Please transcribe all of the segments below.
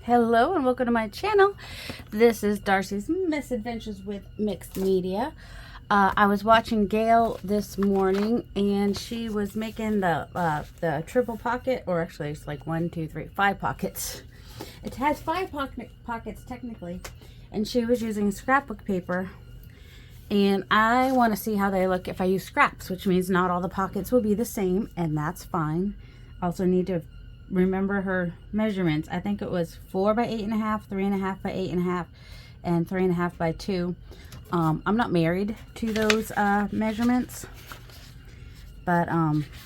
Hello and welcome to my channel. This is Darcy's Misadventures with Mixed Media. I was watching Gail this morning and she was making the triple pocket, or actually it's like 5 pockets. It has 5 pockets technically, and she was using scrapbook paper, and I want to see how they look if I use scraps, which means not all the pockets will be the same, and that's fine. Also need to remember her measurements. I think it was 4 by 8.5, 3.5 by 8.5, and 3.5 by 2. I'm not married to those measurements, but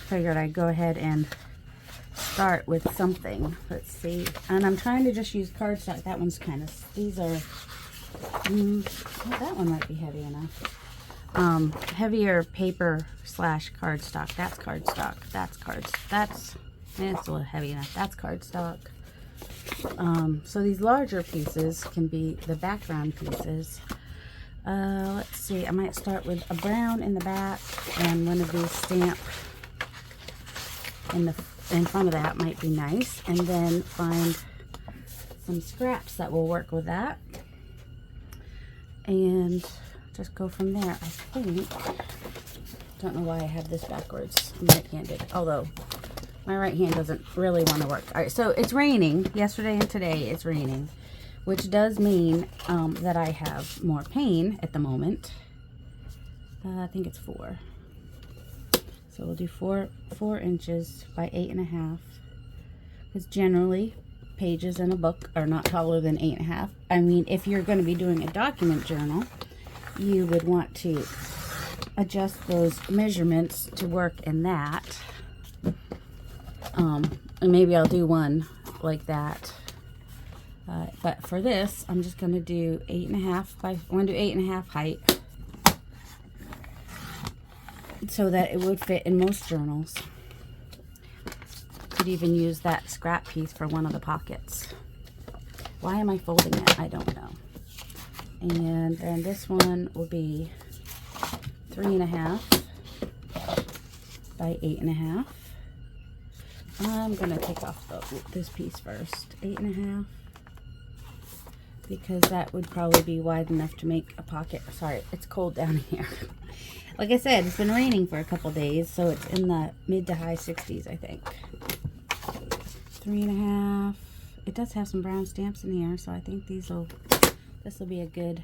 figured I'd go ahead and start with something. Let's see. And I'm trying to just use cardstock. That one's kind of, these are, that one might be heavy enough. Heavier paper / cardstock. That's cardstock. It's a little heavy enough. That's cardstock. So these larger pieces can be the background pieces. Let's see. I might start with a brown in the back and one of these stamp in front of that might be nice. And then find some scraps that will work with that. And just go from there. I think. Don't know why I have this backwards. I'm right-handed. Although my right hand doesn't really want to work. All right, so it's raining. Yesterday and today it's raining, which does mean that I have more pain at the moment. I think it's 4. So we'll do 4 inches by 8.5. Because generally pages in a book are not taller than 8.5. I mean, if you're going to be doing a document journal, you would want to adjust those measurements to work in that. And maybe I'll do one like that. But for this, I'm just going to do 8.5 by, I'm going to do 8.5 height, so that it would fit in most journals. Could even use that scrap piece for one of the pockets. Why am I folding it? I don't know. And then this one will be 3.5 by 8.5. I'm gonna take off this piece first. 8.5, because that would probably be wide enough to make a pocket. Sorry, it's cold down here. Like I said, it's been raining for a couple days, so it's in the mid to high 60s, I think. 3.5. It does have some brown stamps in here, so I think this will be a good,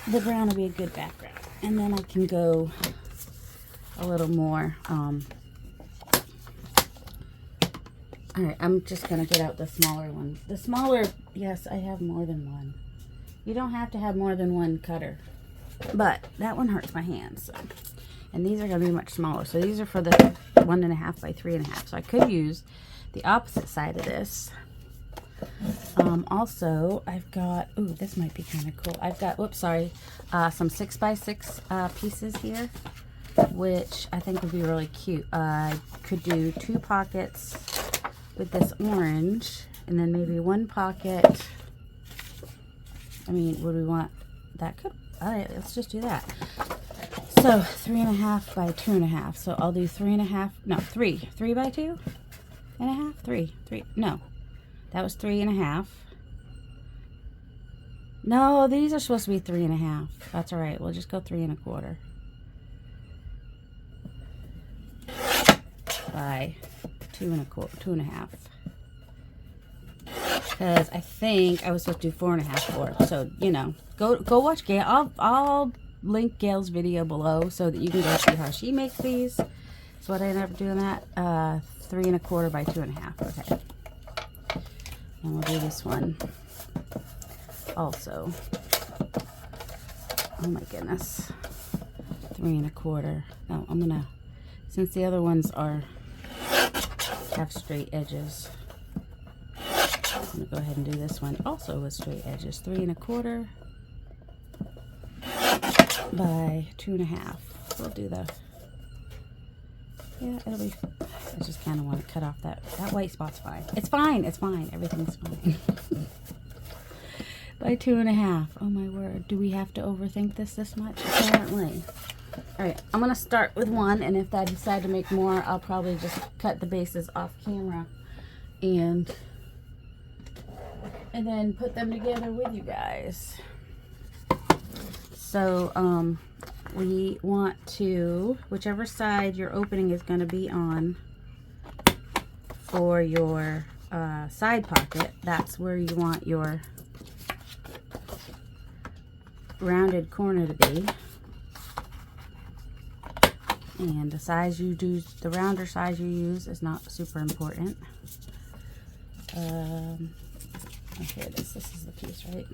the brown will be a good background. And then I can go a little more, alright, I'm just going to get out the smaller one. The smaller, yes, I have more than one. You don't have to have more than one cutter. But that one hurts my hands. So. And these are going to be much smaller. So these are for the 1.5 by 3.5. So I could use the opposite side of this. Also, I've got, ooh, this might be kind of cool. I've got, whoops, sorry, some 6 by 6 pieces here, which I think would be really cute. I could do 2 pockets with this orange, and then maybe 1 pocket. I mean, would we want that? Could, all right, let's just do that. So 3.5 by 2.5. So I'll do 3.5. No, 3 by 2.5. 3. No, that was 3.5. No, these are supposed to be 3.5. That's all right. We'll just go 3.25 by 2.5. Because I think I was supposed to do 4.5 for. So, you know, go watch Gail. I'll link Gail's video below so that you can go see how she makes these. So what I ended up doing that, 3.25 by 2.5. Okay. And we'll do this one also. Oh my goodness. 3.25. No, I'm gonna, since the other ones have straight edges, I'm gonna go ahead and do this one also with straight edges. 3.25 by 2.5. We'll do the, yeah, it'll be, I just kind of want to cut off that white spot's fine. It's fine. Everything's fine. By 2.5. Oh my word. Do we have to overthink this much? Apparently. Alright, I'm going to start with 1, and if I decide to make more, I'll probably just cut the bases off camera and and then put them together with you guys. So we want to, whichever side your opening is going to be on for your side pocket, that's where you want your rounded corner to be. And the size you do, the rounder size you use is not super important. Okay, this is the piece, right?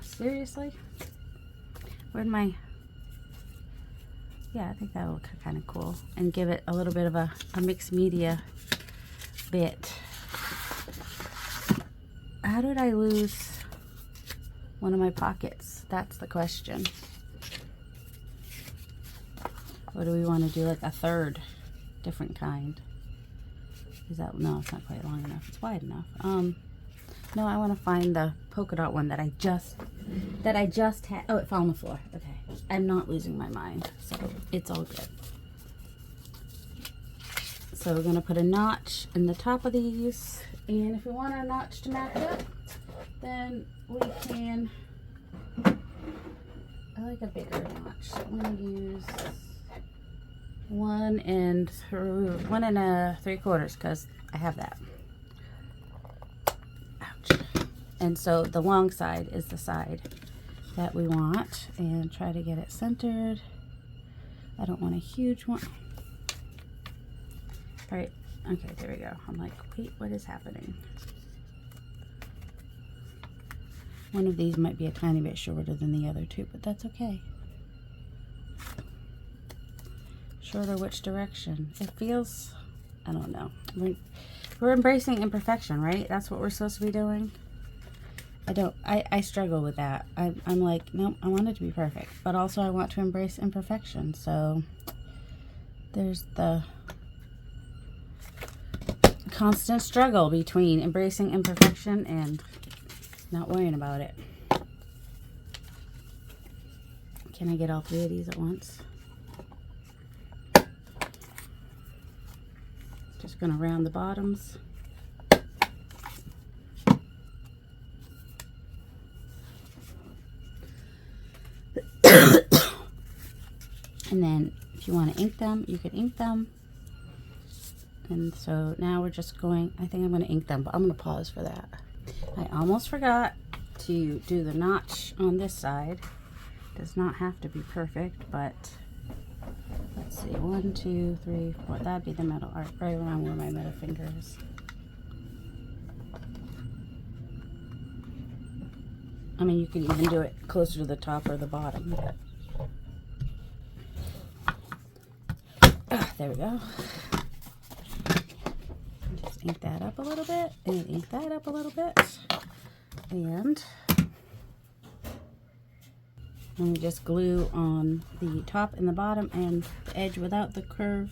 Seriously? Where'd my... Yeah, I think that'll look kind of cool. And give it a little bit of a mixed media bit. How did I lose one of my pockets? That's the question. Or do we want to do like a third different kind? Is that, no, it's not quite long enough. It's wide enough. No, I want to find the polka dot one that I just had. Oh, it fell on the floor. Okay. I'm not losing my mind, so it's all good. So we're going to put a notch in the top of these, and if we want our notch to match up, then we can, I like a bigger notch. I'm going to use 1 3/4 because I have that. Ouch. And so the long side is the side that we want, and try to get it centered. I don't want a huge one. All right, okay, there we go. I'm like, wait, what is happening? One of these might be a tiny bit shorter than the other two, but that's okay. Shorter which direction? It feels, I don't know. We're embracing imperfection, right? That's what we're supposed to be doing. I struggle with that. I'm like, no, I want it to be perfect, but also I want to embrace imperfection. So there's the constant struggle between embracing imperfection and not worrying about it. Can I get all 3 of these at once? Just gonna round the bottoms. And then if you want to ink them, you can ink them. And so now we're just going, I think I'm going to ink them, but I'm going to pause for that. I almost forgot to do the notch on this side. Does not have to be perfect, but let's see, 1, 2, 3, 4, that'd be the middle, right around where my middle finger is. I mean, you could even do it closer to the top or the bottom. But... there we go. Just ink that up a little bit, and ink that up a little bit, and we just glue on the top and the bottom and the edge without the curve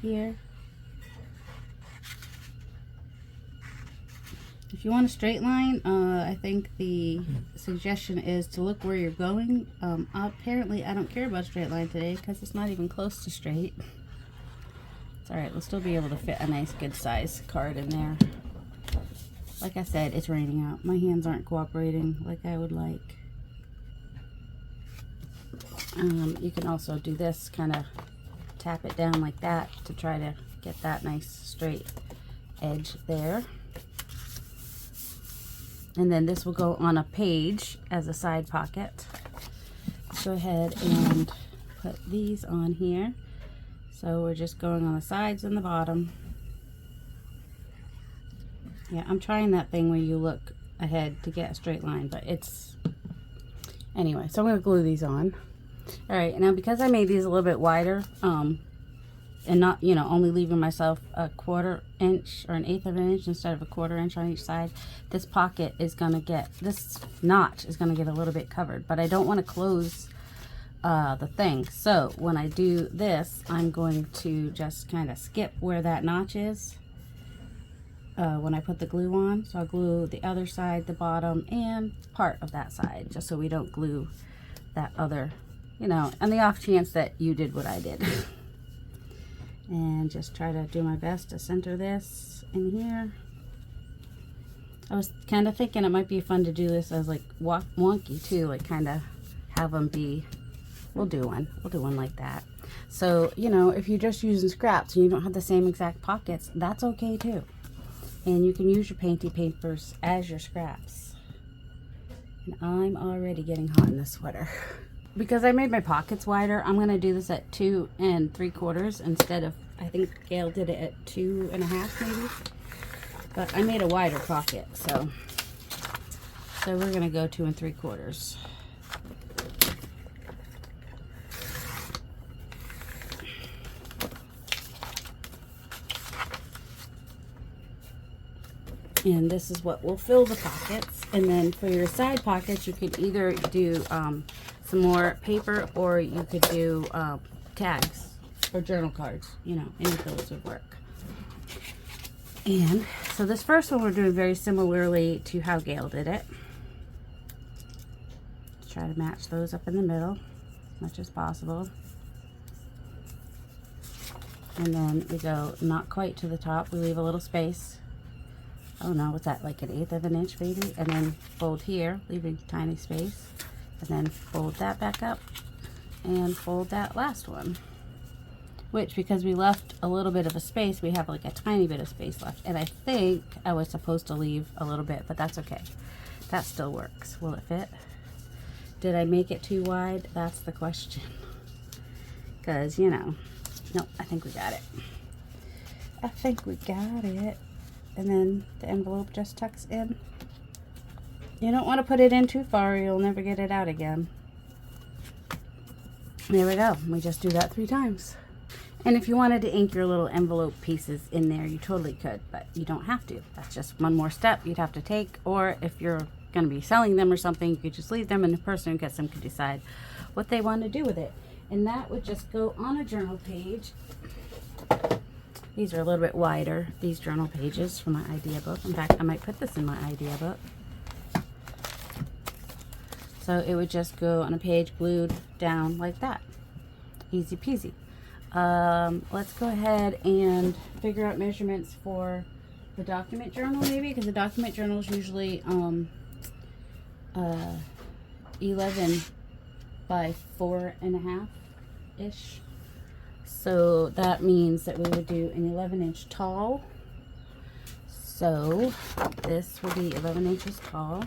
here. If you want a straight line, I think the suggestion is to look where you're going. Apparently, I don't care about straight line today because it's not even close to straight. It's alright, we'll still be able to fit a nice good size card in there. Like I said, it's raining out. My hands aren't cooperating like I would like. You can also do this, kind of tap it down like that to try to get that nice straight edge there. And then this will go on a page as a side pocket. Go ahead and put these on here. So we're just going on the sides and the bottom. Yeah, I'm trying that thing where you look ahead to get a straight line, but it's... Anyway, so I'm going to glue these on. Alright, now because I made these a little bit wider, and not, you know, only leaving myself a 1/4 inch or 1/8 of an inch instead of a 1/4 inch on each side, this pocket is going to get, this notch is going to get a little bit covered, but I don't want to close the thing. So when I do this, I'm going to just kind of skip where that notch is when I put the glue on. So I'll glue the other side, the bottom, and part of that side, just so we don't glue that other, you know, on the off chance that you did what I did. And just try to do my best to center this in here. I was kind of thinking it might be fun to do this as like wonky too, like kind of have them be, we'll do one like that. So, you know, if you're just using scraps and you don't have the same exact pockets, that's okay too. And you can use your painty papers as your scraps. And I'm already getting hot in this sweater. Because I made my pockets wider, I'm going to do this at 2 3/4 instead of, I think Gail did it at 2 1/2 maybe. But I made a wider pocket, so we're going to go 2 3/4. And this is what will fill the pockets. And then for your side pockets, you could either do some more paper, or you could do tags or journal cards. You know, any of those would work. And so this first one we're doing very similarly to how Gail did it. Try to match those up in the middle as much as possible. And then we go not quite to the top. We leave a little space. Oh no, what's that, like 1/8 of an inch maybe? And then fold here, leaving tiny space. And then fold that back up and fold that last one. Which, because we left a little bit of a space, we have like a tiny bit of space left. And I think I was supposed to leave a little bit, but that's okay. That still works. Will it fit? Did I make it too wide? That's the question. Because, you know, nope, I think we got it. I think we got it. And then the envelope just tucks in. You don't want to put it in too far, or you'll never get it out again. There we go. We just do that 3 times. And if you wanted to ink your little envelope pieces in there, you totally could, but you don't have to. That's just one more step you'd have to take. Or if you're going to be selling them or something, you could just leave them, and the person who gets them could decide what they want to do with it. And that would just go on a journal page. These are a little bit wider, these journal pages from my idea book. In fact, I might put this in my idea book. So it would just go on a page glued down like that. Easy peasy. Let's go ahead and figure out measurements for the document journal maybe, because the document journal is usually 11 by 4 1/2-ish. So that means that we would do an 11-inch tall. So this will be 11 inches tall.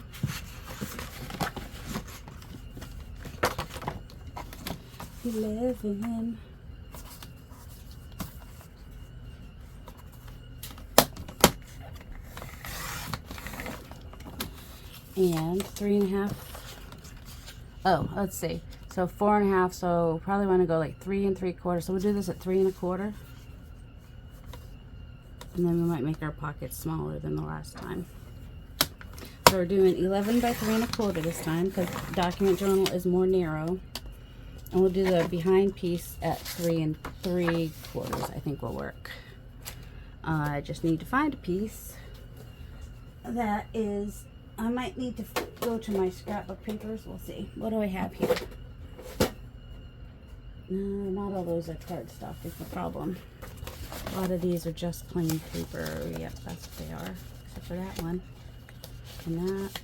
And 3 1/2. Oh, let's see. So 4 1/2. So probably want to go like 3 3/4. So we'll do this at 3 1/4. And then we might make our pockets smaller than the last time. So we're doing 11 by 3 1/4 this time, because document journal is more narrow. And we'll do the behind piece at 3 3/4. I think will work. I just need to find a piece that is, I might need to go to my scrapbook papers. We'll see. What do I have here? No, not all those are cardstock is the problem. A lot of these are just plain paper. Yep, that's what they are. Except for that one. And that.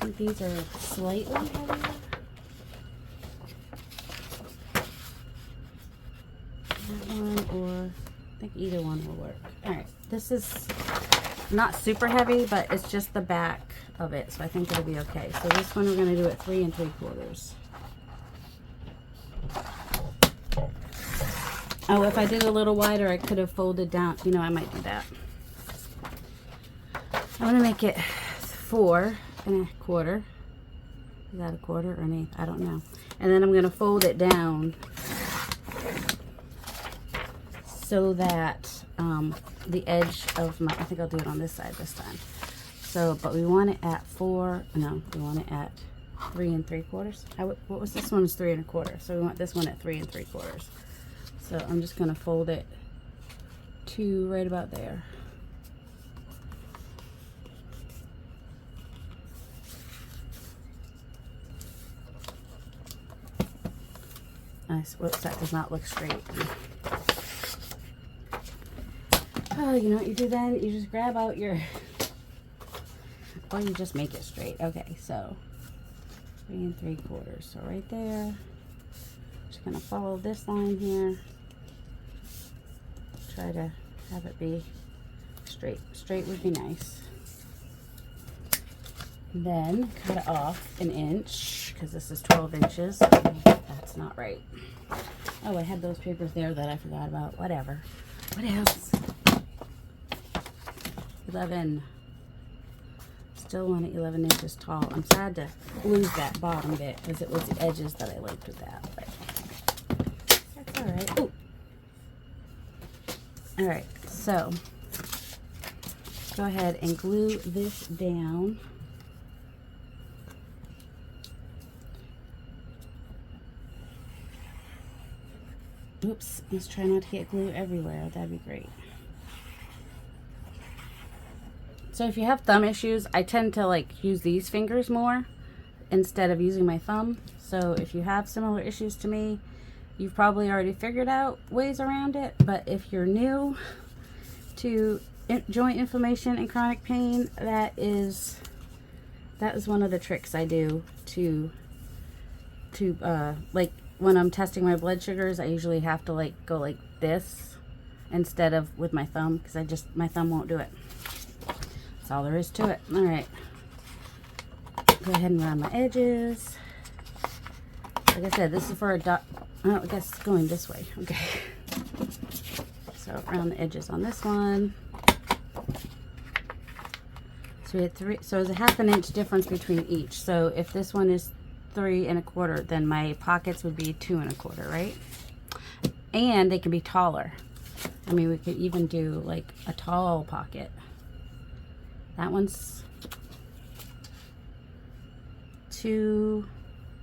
I think these are slightly heavier. That one, or I think either one will work. Alright, this is not super heavy, but it's just the back of it, so I think it'll be okay. So this one we're going to do at 3 3/4. Oh, if I did a little wider, I could have folded down. You know, I might do that. I'm going to make it 4 1/4. Is that a quarter or an eighth? I don't know. And then I'm going to fold it down so that the edge of my, I think I'll do it on this side this time. So, but we want it at 4, no, we want it at 3 3/4. What was this one? Is 3 1/4. So we want this one at 3 3/4. So I'm just going to fold it to right about there. Nice. Whoops, that does not look straight. Oh, you know what you do then? You just grab out your, or you just make it straight. Okay, so 3 3/4. So right there, just gonna follow this line here. Try to have it be straight. Straight would be nice. Then cut it off 1 inch, because this is 12 inches. That's not right. Oh, I had those papers there that I forgot about. Whatever. What else? 11. Still want it 11 inches tall. I'm sad to lose that bottom bit because it was the edges that I liked with that. But that's all right. Ooh. All right, so go ahead and glue this down. Oops, let's try not to get glue everywhere. That'd be great. So if you have thumb issues, I tend to like use these fingers more instead of using my thumb. So if you have similar issues to me, you've probably already figured out ways around it. But if you're new to joint inflammation and chronic pain, that is one of the tricks I do to like when I'm testing my blood sugars, I usually have to like go like this instead of with my thumb, because my thumb won't do it. That's all there is to it. All right, go ahead and round my edges. Like I said, this is for a dot. Oh, I guess it's going this way. Okay. So around the edges on this one. So we had 3. So there's a 1/2 inch difference between each. So if this one is 3 1/4, then my pockets would be 2 1/4, right? And they can be taller. I mean, we could even do like a tall pocket. That one's 2,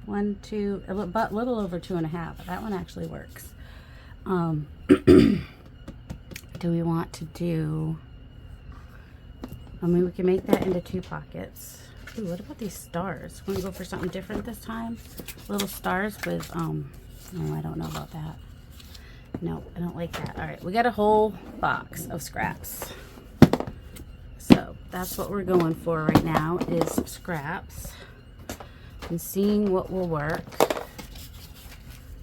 1, 2, but a little over 2 1/2. But that one actually works. Do we want to do? I mean, we can make that into 2 pockets. Ooh, what about these stars? Want to go for something different this time? Little stars with, oh, I don't know about that. No, I don't like that. All right, we got a whole box of scraps. So that's what we're going for right now is scraps and seeing what will work.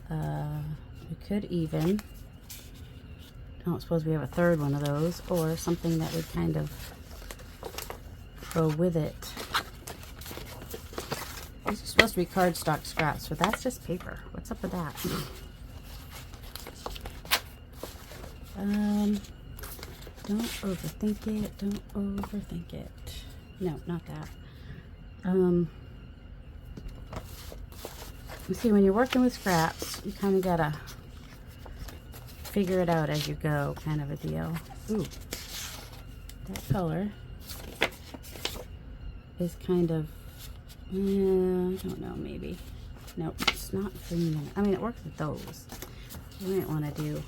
We could even, I don't suppose we have a 3rd one of those, or something that would kind of go with it. These are supposed to be cardstock scraps, but that's just paper. What's up with that? Don't overthink it. Don't overthink it. No, not that. You see, when you're working with scraps, you kind of gotta figure it out as you go, kind of a deal. Ooh, that color is kind of, I don't know, maybe. Nope, it's not green. I mean, it works with those. You might want to do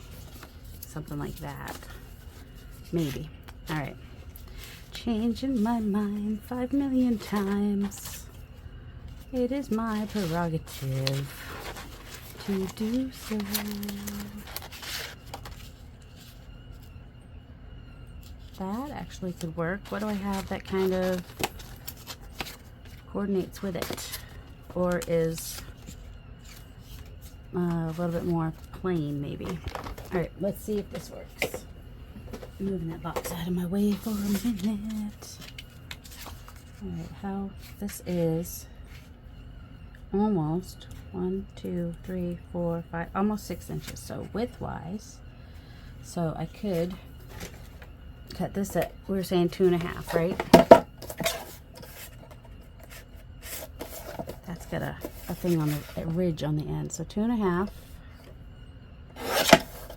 something like that. Maybe. All right. Changing my mind 5 million times. It is my prerogative to do so. That actually could work. What do I have that kind of coordinates with it, or is a little bit more plain maybe? All right, let's see if this works. Moving that box out of my way for a minute. All right, how this is almost 1, 2, 3, 4, 5, almost 6 inches. So widthwise, so I could cut this at, we were saying 2 1/2, right? That's got a thing on a ridge on the end. So 2 1/2,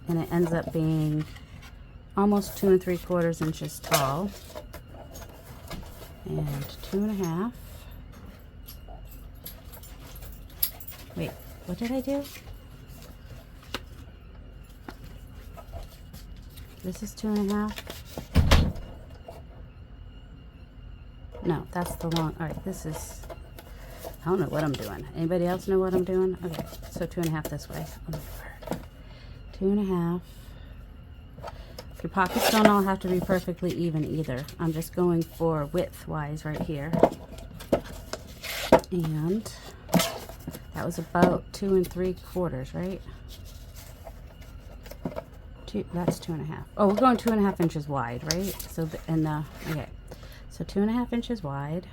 and it ends up being almost 2 3/4 inches tall, and 2 1/2. Wait, what did I do? This is 2 1/2. No, that's the long. All right, this is. I don't know what I'm doing. Anybody else know what I'm doing? Okay, so 2 1/2 this way. Oh my word. 2 1/2. Your pockets don't all have to be perfectly even either. I'm just going for width-wise right here. And that was about 2 3/4, right? That's 2.5. Oh, we're going 2.5 inches wide, right? So, okay. So 2.5 inches wide.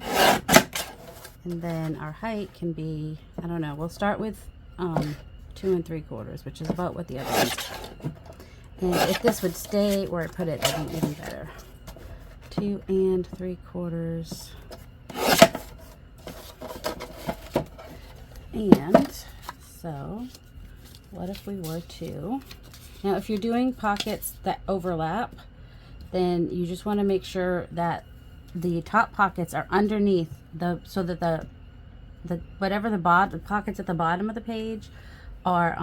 And then our height can be, I don't know, we'll start with 2 3/4, which is about what the other ones are. And if this would stay where I put it, that'd be even better. 2 3/4. And so, what if we were to, now if you're doing pockets that overlap, then you just want to make sure that the top pockets are underneath so that the whatever the pockets at the bottom of the page are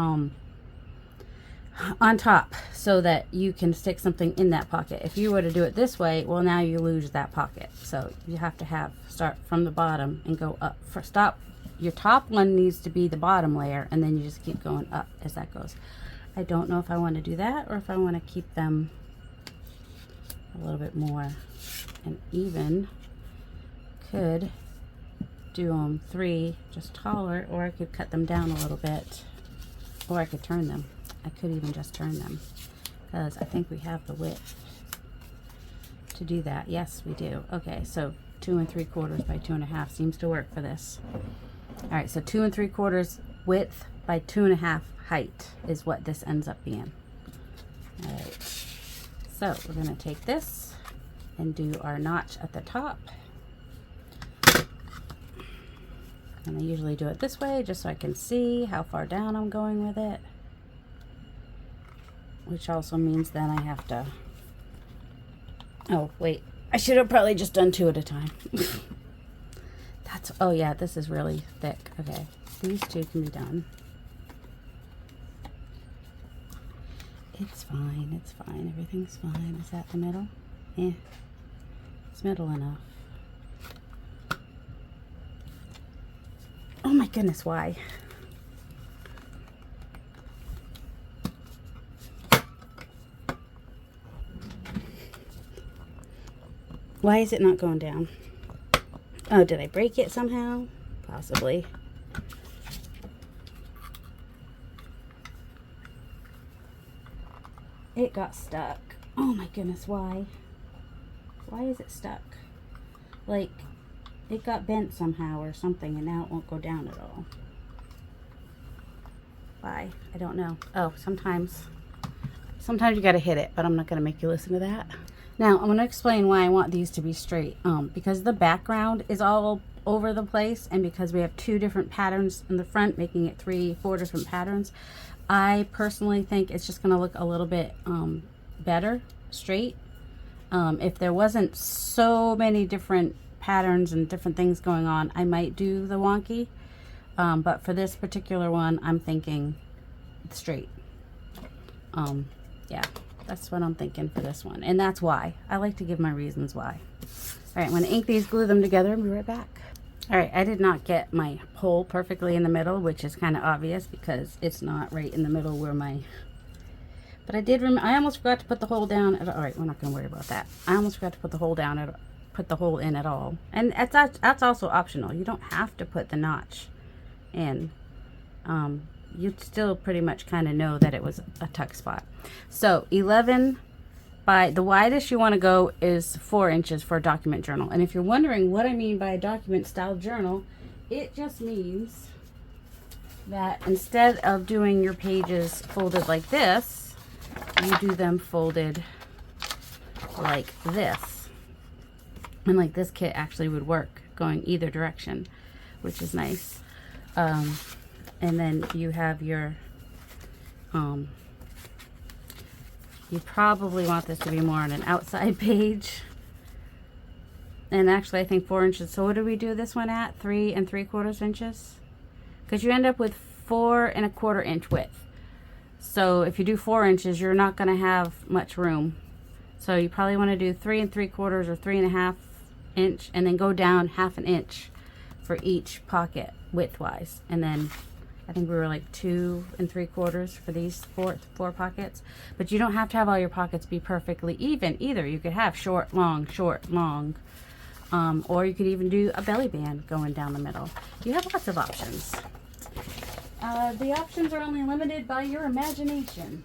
on top, so that you can stick something in that pocket. If you were to do it this way, well, now you lose that pocket. So you have to start from the bottom and go up. Your top one needs to be the bottom layer, and then you just keep going up as that goes. I don't know if I want to do that or if I want to keep them a little bit more and even. Could do them 3 just taller, or I could cut them down a little bit, or I could turn them. I could even just turn them, because I think we have the width to do that. Yes, we do. Okay, so 2 3/4 by 2.5 seems to work for this. All right, so 2 3/4 width by 2.5 height is what this ends up being. All right, so we're gonna take this and do our notch at the top. And I usually do it this way just so I can see how far down I'm going with it. Which also means then I have to, oh wait, I should have probably just done 2 at a time. Oh yeah, this is really thick. Okay, these 2 can be done. It's fine, it's fine, everything's fine. Is that the middle? Yeah, it's middle enough. Oh my goodness, why? Why is it not going down? Oh, did I break it somehow? Possibly. It got stuck. Oh my goodness, why? Why is it stuck? Like, it got bent somehow or something, and now it won't go down at all. Why? I don't know. Oh, sometimes you gotta hit it, but I'm not gonna make you listen to that. Now, I'm gonna explain why I want these to be straight. Because the background is all over the place, and because we have 2 different patterns in the front, making it 3 4 different patterns, I personally think it's just gonna look a little bit better straight. If there wasn't so many different patterns and different things going on, I might do the wonky, but for this particular one, I'm thinking straight. Yeah, that's what I'm thinking for this one, and that's why I like to give my reasons why. All right, I'm going to ink these, glue them together, and be right back. All right, I did not get my hole perfectly in the middle, which is kind of obvious because it's not right in the middle where my, but I did I almost forgot to put the hole down at, all right, we're not going to worry about that. I almost forgot to put the hole down put the hole in at all, and that's also optional. You don't have to put the notch in. You still pretty much kind of know that it was a tuck spot. So 11 by, the widest you want to go is 4 inches for a document journal. And if you're wondering what I mean by a document style journal, it just means that instead of doing your pages folded like this, you do them folded like this. And like this kit actually would work going either direction, which is nice. And then you have your, you probably want this to be more on an outside page. And actually I think 4 inches. So what do we do this one at? 3 3/4 inches? Because you end up with 4 1/4 inch width. So if you do 4 inches, you're not going to have much room. So you probably want to do 3 3/4 or 3.5 inch, and then go down 1/2 inch for each pocket width wise. And then I think we were like 2 3/4 for these four pockets. But you don't have to have all your pockets be perfectly even either. You could have short, long, or you could even do a belly band going down the middle. You have lots of options. The options are only limited by your imagination.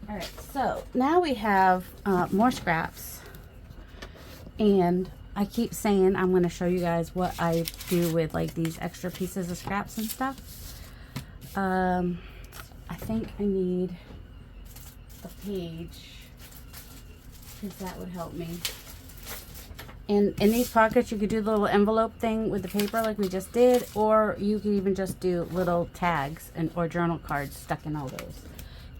All right, so now we have more scraps, and I keep saying I'm going to show you guys what I do with like these extra pieces of scraps and stuff. I think I need a page because that would help me. And in these pockets, you could do the little envelope thing with the paper like we just did, or you could even just do little tags or journal cards stuck in all those.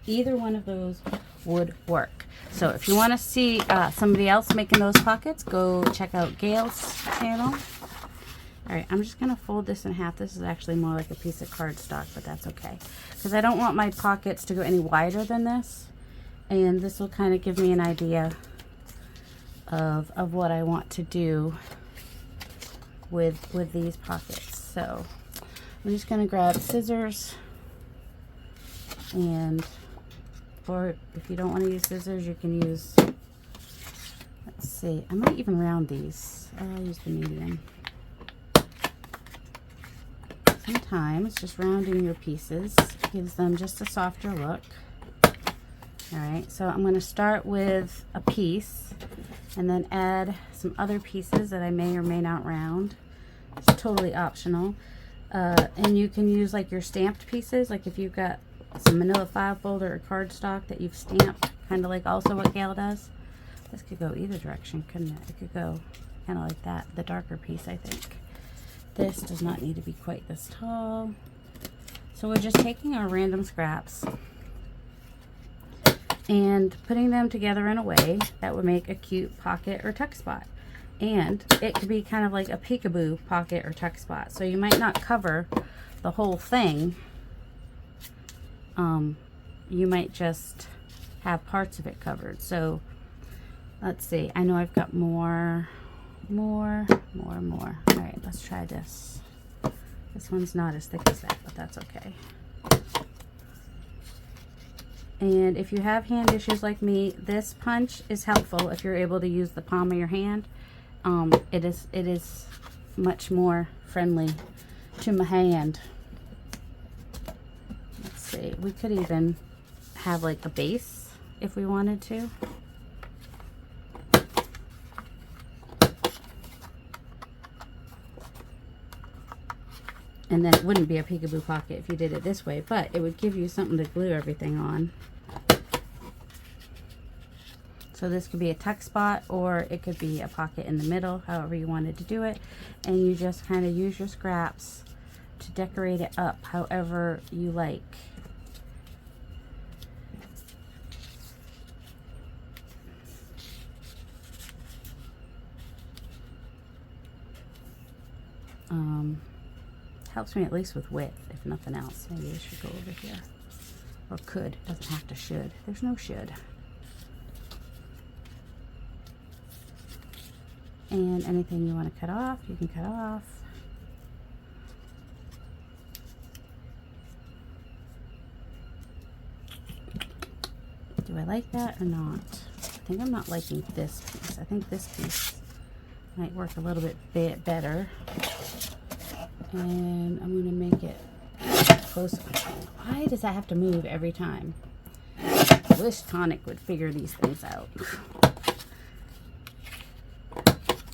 Either one of those would work. So if you want to see somebody else making those pockets, go check out Gail's channel. All right, I'm just going to fold this in half. This is actually more like a piece of cardstock, but that's okay. Because I don't want my pockets to go any wider than this. And this will kind of give me an idea of what I want to do with these pockets. So I'm just going to grab scissors, and or if you don't want to use scissors, you can use, let's see, I might even round these. I'll use the medium. Sometimes just rounding your pieces gives them just a softer look. All right, so I'm going to start with a piece and then add some other pieces that I may or may not round. It's totally optional. And you can use like your stamped pieces, like if you've got some manila file folder or cardstock that you've stamped, kind of like also what Gail does. This could go either direction, couldn't it? It could go kind of like that, the darker piece, I think. This does not need to be quite this tall. So we're just taking our random scraps and putting them together in a way that would make a cute pocket or tuck spot. And it could be kind of like a peekaboo pocket or tuck spot. So you might not cover the whole thing. You might just have parts of it covered. So let's see, I know I've got more. All right, let's try this. This one's not as thick as that, but that's okay. And if you have hand issues like me, this punch is helpful if you're able to use the palm of your hand. It is much more friendly to my hand. Let's see, we could even have like a base if we wanted to. And then it wouldn't be a peekaboo pocket if you did it this way, but it would give you something to glue everything on. So this could be a tuck spot, or it could be a pocket in the middle, however you wanted to do it. And you just kind of use your scraps to decorate it up however you like. Helps me at least with width, if nothing else. Maybe I should go over here. Or could. Doesn't have to should. There's no should. And anything you want to cut off, you can cut off. Do I like that or not? I think I'm not liking this piece. I think this piece might work a little bit better. And I'm going to make it close. Why does that have to move every time? I wish Tonic would figure these things out.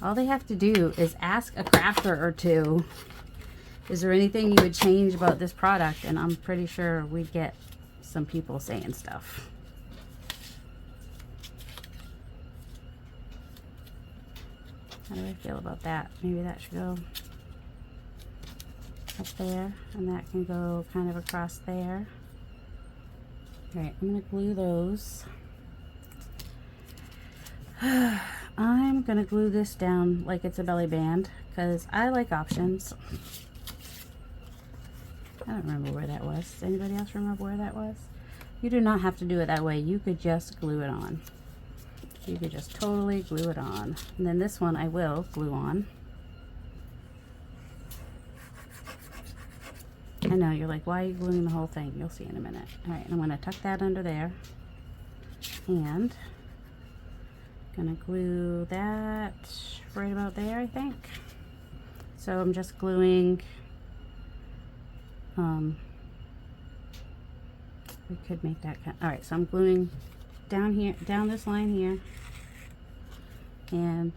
All they have to do is ask a crafter or two, is there anything you would change about this product? And I'm pretty sure we'd get some people saying stuff. How do I feel about that? Maybe that should go up there, and that can go kind of across there. All right, I'm going to glue those. I'm going to glue this down like it's a belly band because I like options. I don't remember where that was. Does anybody else remember where that was? You do not have to do it that way. You could just glue it on. You could just totally glue it on. And then this one I will glue on. I know, you're like, why are you gluing the whole thing? You'll see in a minute. All right, I'm going to tuck that under there. And I'm going to glue that right about there, I think. So I'm just gluing, we could make that all right, so I'm gluing down here, down this line here, and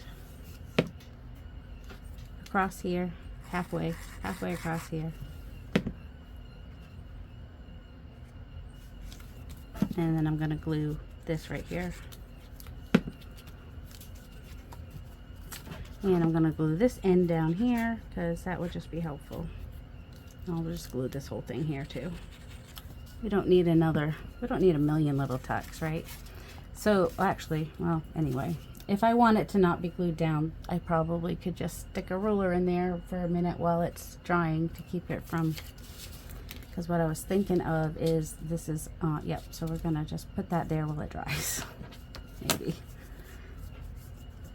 across here, halfway across here. And then I'm going to glue this right here. And I'm going to glue this end down here because that would just be helpful. I'll just glue this whole thing here too. We don't need a million little tucks, right? So actually, well, anyway, if I want it to not be glued down, I probably could just stick a ruler in there for a minute while it's drying to keep it from, because what I was thinking of is this is, yep, so we're gonna just put that there while it dries. Maybe.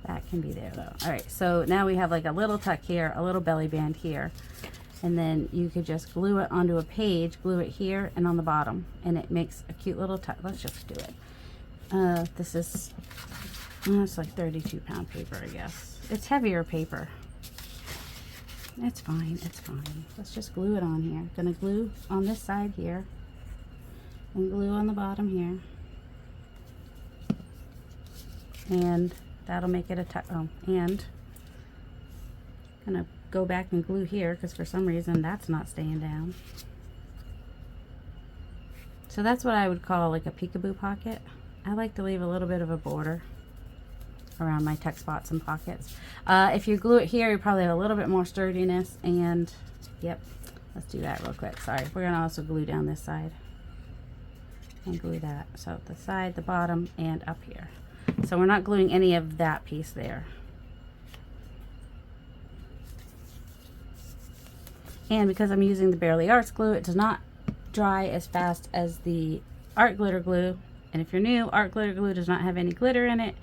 That can be there though. All right, so now we have like a little tuck here, a little belly band here, and then you could just glue it onto a page, glue it here and on the bottom, and it makes a cute little tuck. Let's just do it. This is, it's like 32-pound paper, I guess. It's heavier paper. It's fine, it's fine. Let's just glue it on here. Gonna glue on this side here, and glue on the bottom here. And that'll make it a tuck. Oh, and gonna go back and glue here because for some reason that's not staying down. So that's what I would call like a peekaboo pocket. I like to leave a little bit of a border around my tuck spots and pockets. If you glue it here, you probably have a little bit more sturdiness. And yep, let's do that real quick. Sorry, we're gonna also glue down this side and glue that. So the side, the bottom, and up here. So we're not gluing any of that piece there. And because I'm using the Barely Arts glue, it does not dry as fast as the art glitter glue. And if you're new, art glitter glue does not have any glitter in it.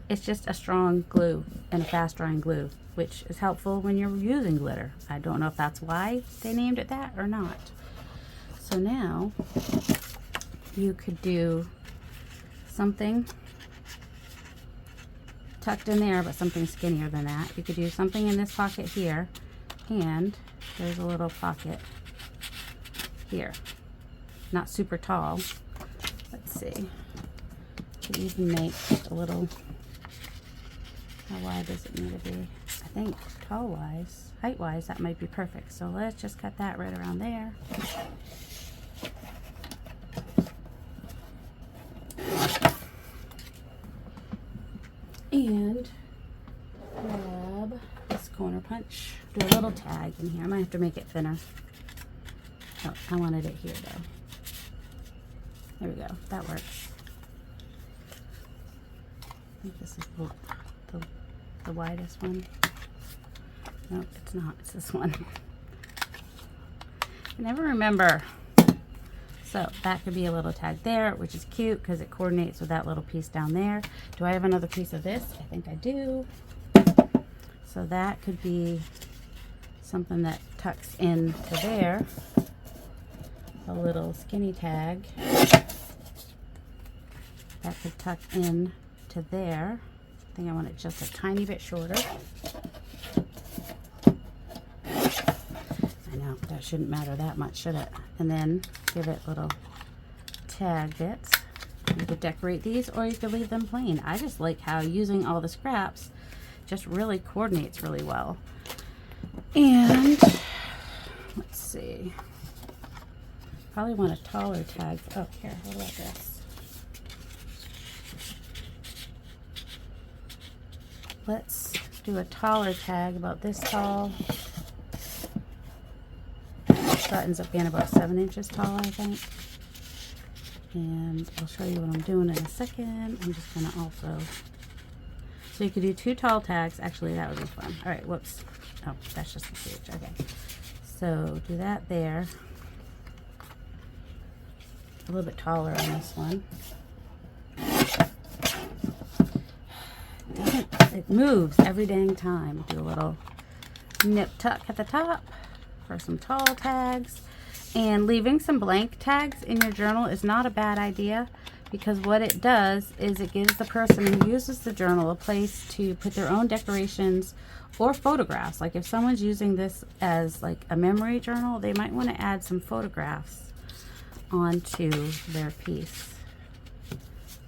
It's just a strong glue and a fast drying glue, which is helpful when you're using glitter. I don't know if that's why they named it that or not. So now you could do something tucked in there, but something skinnier than that. You could do something in this pocket here, and there's a little pocket here. Not super tall. Let's see. You could even make a little, how wide does it need to be? I think tall-wise, height-wise, that might be perfect. So let's just cut that right around there. And grab this corner punch. Do a little tag in here. I might have to make it thinner. Oh, I wanted it here though. There we go. That works. I think this is the widest one. No, it's not. It's this one. I never remember. So that could be a little tag there, which is cute because it coordinates with that little piece down there. Do I have another piece of this? I think I do. So that could be something that tucks into there. A little skinny tag. That could tuck in to there. I think I want it just a tiny bit shorter. I know, that shouldn't matter that much, should it? And then give it little tag bits. You could decorate these or you could leave them plain. I just like how using all the scraps just really coordinates really well. And let's see. Probably want a taller tag. Oh, here, what about this? Let's do a taller tag, about this tall. That ends up being about 7 inches tall, I think. And I'll show you what I'm doing in a second. I'm just gonna also, so you could do 2 tall tags. Actually, that would be fun. All right, whoops. Oh, that's just the page. Okay. So do that there. A little bit taller on this one. It moves every dang time. Do a little nip tuck at the top for some tall tags. And leaving some blank tags in your journal is not a bad idea, because what it does is it gives the person who uses the journal a place to put their own decorations or photographs. Like if someone's using this as like a memory journal, they might want to add some photographs onto their piece.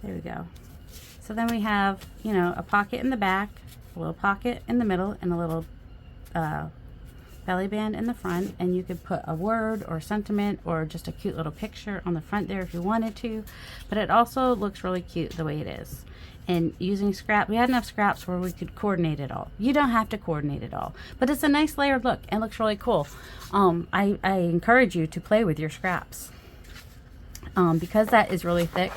There we go. So then we have, you know, a pocket in the back, a little pocket in the middle, and a little belly band in the front, and you could put a word or sentiment or just a cute little picture on the front there if you wanted to, but it also looks really cute the way it is. And using scrap, we had enough scraps where we could coordinate it all. You don't have to coordinate it all, but it's a nice layered look and looks really cool. I encourage you to play with your scraps. Because that is really thick,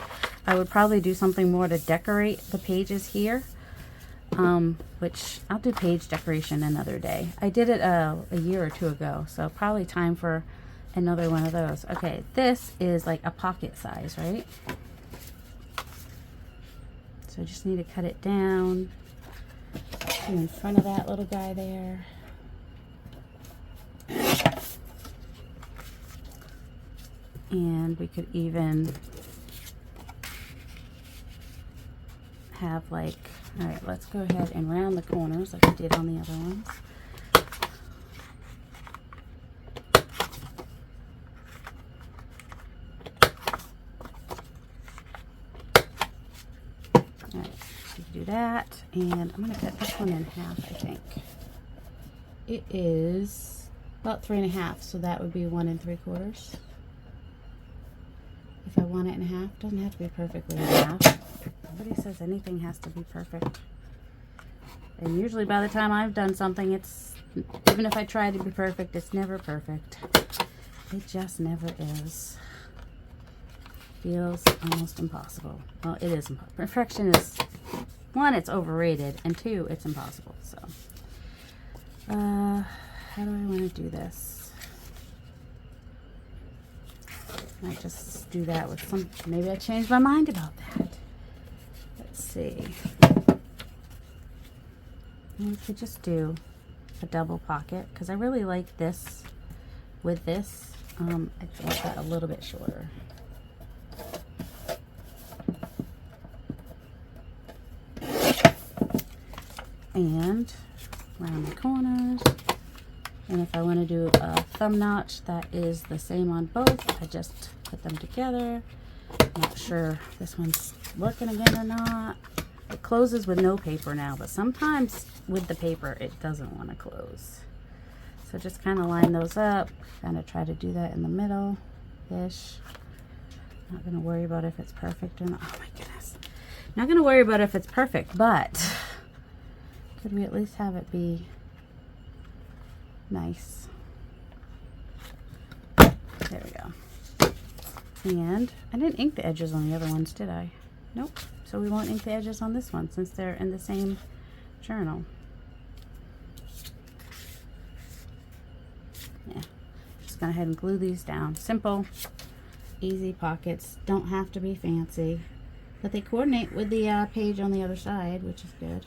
I would probably do something more to decorate the pages here. Which I'll do page decoration another day. I did it a year or two ago, so probably time for another one of those. Okay, this is like a pocket size, right? So I just need to cut it down in front of that little guy there. And we could even have like, all right, let's go ahead and round the corners like we did on the other ones. All right, so you do that, and I'm going to cut this one in half, I think. It is about 3 1/2, so that would be 1 3/4. If I want it in half, doesn't have to be perfectly in half. Nobody says anything has to be perfect. And usually by the time I've done something, it's, even if I try to be perfect, it's never perfect. It just never is. Feels almost impossible. Well, it is impossible. Perfection is, 1, it's overrated, and 2, it's impossible. So, how do I want to do this? I might just do that with some, maybe I changed my mind about that. Let's see. We could just do a double pocket, because I really like this with this. I want that a little bit shorter. And round the corners. And if I want to do a thumb notch that is the same on both, I just put them together. Not sure this one's working again or not. It closes with no paper now, but sometimes with the paper it doesn't want to close. So just kind of line those up, kind of try to do that in the middle-ish. Not going to worry about if it's perfect or not. Oh my goodness. Not going to worry about if it's perfect, but could we at least have it be nice? There we go. And I didn't ink the edges on the other ones, did I? Nope. So we won't ink the edges on this one since they're in the same journal. Yeah. Just go ahead and glue these down. Simple, easy pockets. Don't have to be fancy. But they coordinate with the page on the other side, which is good.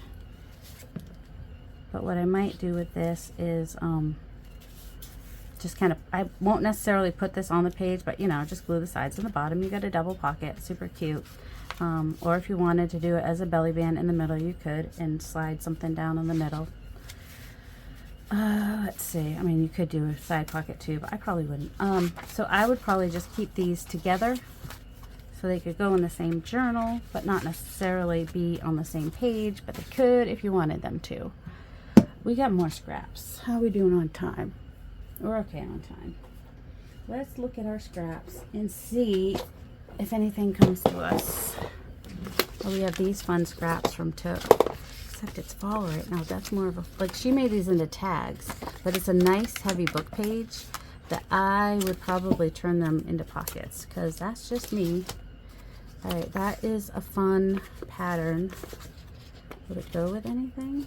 But what I might do with this is just kind of, I won't necessarily put this on the page, but you know, just glue the sides and the bottom. You got a double pocket, super cute. Or if you wanted to do it as a belly band in the middle, you could, and slide something down in the middle. Let's see, I mean, you could do a side pocket too, but I probably wouldn't. So I would probably just keep these together so they could go in the same journal, but not necessarily be on the same page, but they could if you wanted them to. We got more scraps. How are we doing on time? We're okay on time. Let's look at our scraps and see if anything comes to us. Oh, we have these fun scraps from Took. Except it's fall right now. That's more of a, like, she made these into tags, but it's a nice heavy book page that I would probably turn them into pockets, because that's just me. All right, that is a fun pattern. Would it go with anything?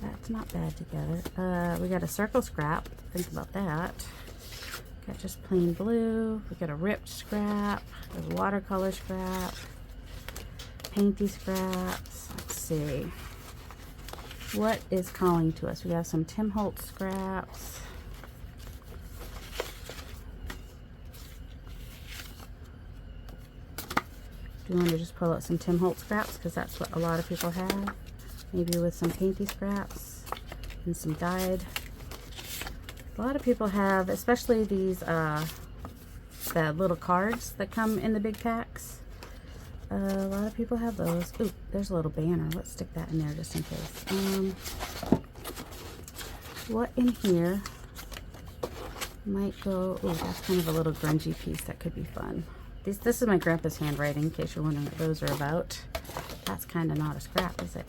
That's not bad together. We got a circle scrap. Think about that. Got just plain blue. We got a ripped scrap. There's a watercolor scrap. Painty scraps. Let's see. What is calling to us? We got some Tim Holtz scraps. Do you want to just pull out some Tim Holtz scraps, because that's what a lot of people have. Maybe with some painty scraps and some dyed. A lot of people have, especially these the little cards that come in the big packs. A lot of people have those. Ooh, there's a little banner. Let's stick that in there just in case. What in here might go? Oh, that's kind of a little grungy piece that could be fun. This is my grandpa's handwriting, in case you're wondering what those are about. That's kind of not a scrap, is it?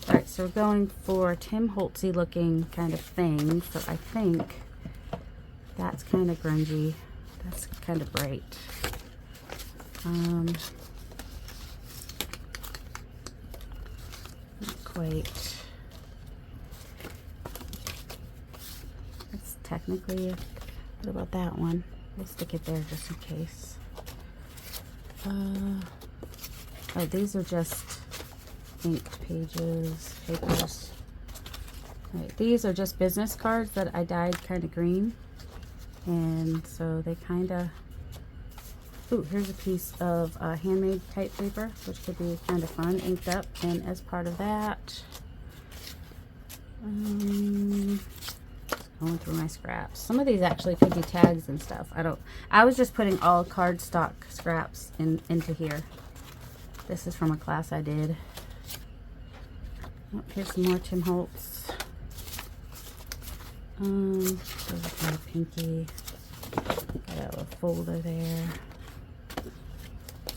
Alright, so we're going for a Tim Holtzy looking kind of thing. So I think that's kind of grungy. That's kind of bright. Not quite. That's technically, what about that one? We'll stick it there just in case. Oh, these are just inked papers. Right, these are just business cards that I dyed kind of green. And so they kind of, ooh, here's a piece of handmade type paper, which could be kind of fun, inked up. And as part of that, going through my scraps. Some of these actually could be tags and stuff. I was just putting all cardstock scraps into here. This is from a class I did. Oh, here's some more Tim Holtz. There's a kind of pinky. Got a little folder there.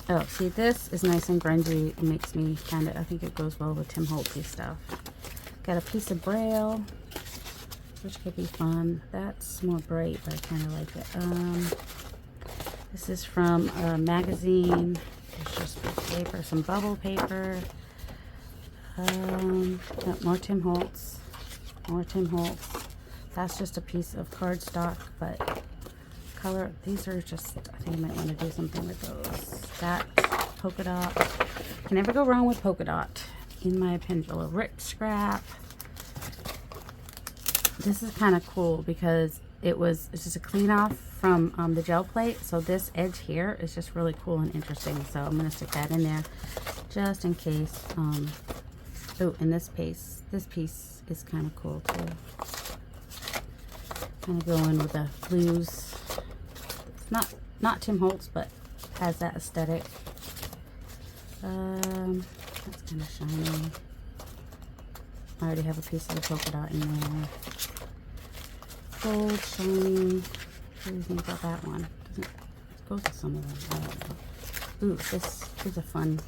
Oh, see, this is nice and grungy. It makes me kind of, I think it goes well with Tim Holtzy stuff. Got a piece of braille, which could be fun. That's more bright, but I kind of like it. This is from a magazine. There's just paper, some bubble paper. More Tim Holtz. More Tim Holtz. That's just a piece of cardstock, but color. These are just, I think I might want to do something with those. That polka dot. Can never go wrong with polka dot, in my opinion. A little ripped scrap. This is kind of cool because it's just a clean off from the gel plate. So this edge here is just really cool and interesting. So I'm going to stick that in there just in case. Oh, and this piece is kind of cool too. Kind of going with the blues. It's not Tim Holtz, but has that aesthetic. That's kind of shiny. I already have a piece of the polka dot in there. Gold, shiny. What do you think about that one? It goes with some of them. I don't know. Ooh, this is a fun.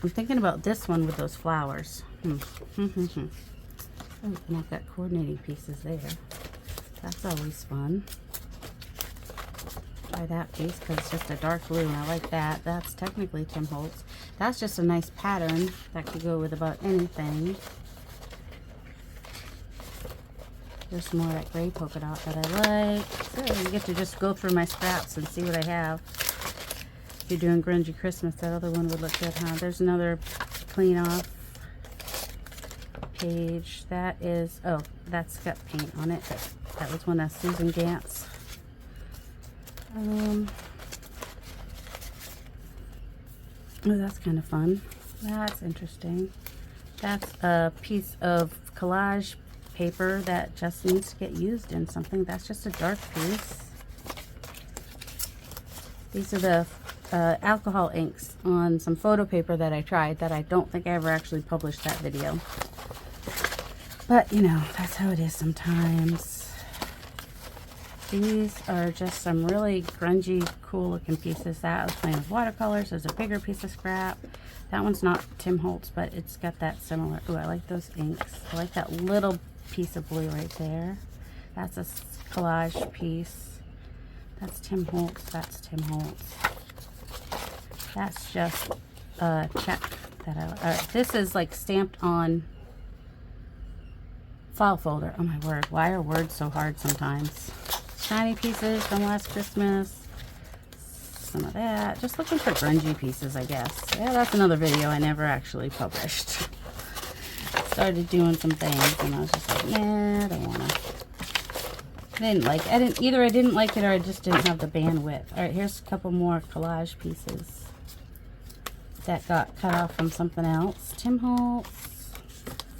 I'm thinking about this one with those flowers. Oh, and I've got coordinating pieces there. That's always fun. Try that piece because it's just a dark blue and I like that. That's technically Tim Holtz. That's just a nice pattern that could go with about anything. There's some more of that gray polka dot that I like. So you get to just go through my scraps and see what I have. If you're doing grungy Christmas, that other one would look good, huh? There's another clean off page. That is, oh, that's got paint on it. That was one of Susan Gant's. Oh, that's kind of fun. That's interesting. That's a piece of collage paper that just needs to get used in something. That's just a dark piece. These are the alcohol inks on some photo paper that I tried that I don't think I ever actually published that video. But, you know, that's how it is sometimes. These are just some really grungy, cool looking pieces. That I was playing with watercolors. There's a bigger piece of scrap. That one's not Tim Holtz, but it's got that similar. Oh, I like those inks. I like that little piece of blue right there. That's a collage piece. That's Tim Holtz. That's Tim Holtz. That's just a check that I. This is like stamped on file folder. Oh my word! Why are words so hard sometimes? Shiny pieces from last Christmas. Some of that. Just looking for grungy pieces, I guess. Yeah, that's another video I never actually published. Started doing some things and I was just like, nah, I don't wanna. I didn't like it or I just didn't have the bandwidth. Alright, here's a couple more collage pieces. that got cut off from something else. Tim Holtz.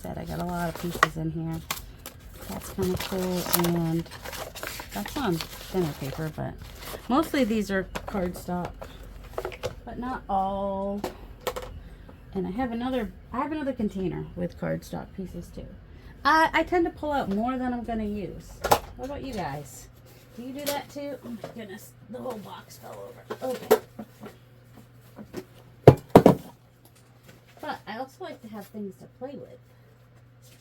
Said I got a lot of pieces in here. That's kind of cool, and that's on thinner paper, but mostly these are cardstock, but not all. And I have another container with cardstock pieces too. I tend to pull out more than I'm gonna use. What about you guys? Do you do that too? Oh my goodness, the whole box fell over. Okay. But I also like to have things to play with,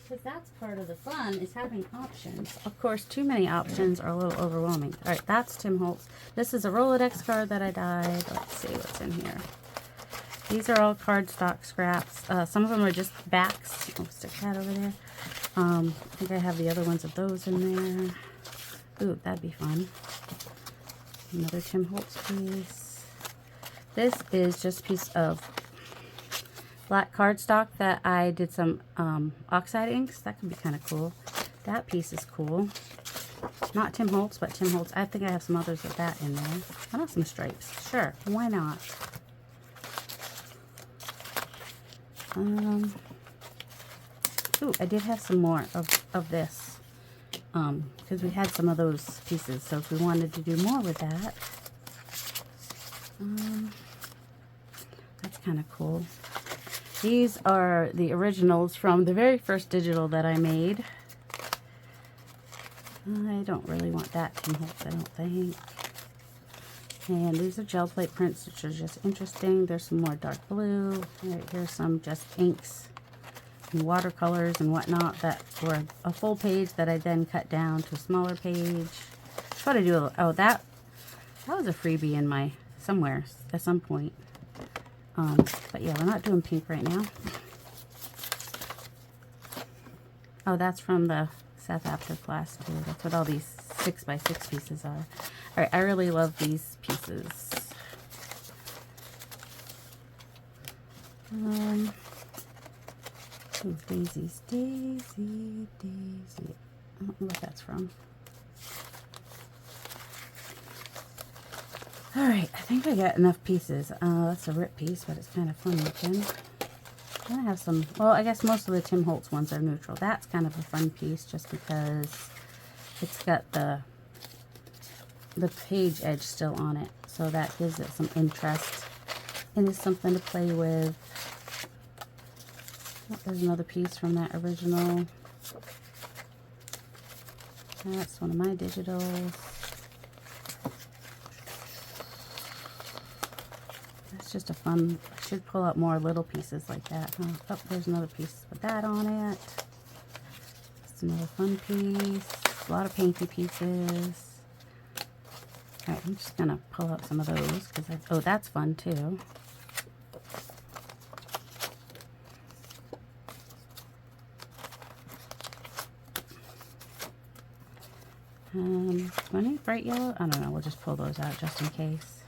because that's part of the fun, is having options. Of course, too many options are a little overwhelming. All right, that's Tim Holtz. This is a Rolodex card that I dyed. Let's see what's in here. These are all cardstock scraps. Some of them are just backs. I'll stick that over there. I think I have the other ones of those in there. Ooh, that'd be fun. Another Tim Holtz piece. This is just a piece of black cardstock that I did some oxide inks. That could be kind of cool. That piece is cool. Not Tim Holtz, but Tim Holtz. I think I have some others of that in there. I want some stripes. Sure, why not? Ooh, I did have some more of this. Because we had some of those pieces. So if we wanted to do more with that. That's kind of cool. These are the originals from the very first digital that I made. I don't really want that Tim Holtz, I don't think. And these are gel plate prints, which are just interesting. There's some more dark blue. Here's some just inks and watercolors and whatnot that were a full page that I then cut down to a smaller page. That's what I do. Oh, that was a freebie in my somewhere at some point. But yeah, we're not doing pink right now. Oh, that's from the South Africa class too. That's what all these 6x6 pieces are. Alright, I really love these pieces. Ooh, daisies, daisy, daisy. I don't know what that's from. Alright, I think I got enough pieces. That's a rip piece, but it's kind of fun looking. I have some, well, I guess most of the Tim Holtz ones are neutral. That's kind of a fun piece just because it's got the page edge still on it. So that gives it some interest. And it's something to play with. Oh, there's another piece from that original. That's one of my digitals. That's just a fun, I should pull out more little pieces like that. Huh? Oh, there's another piece with that on it. That's another fun piece. A lot of painty pieces. Alright, I'm just going to pull out some of those because oh, that's fun too. Do I need bright yellow? I don't know. We'll just pull those out just in case.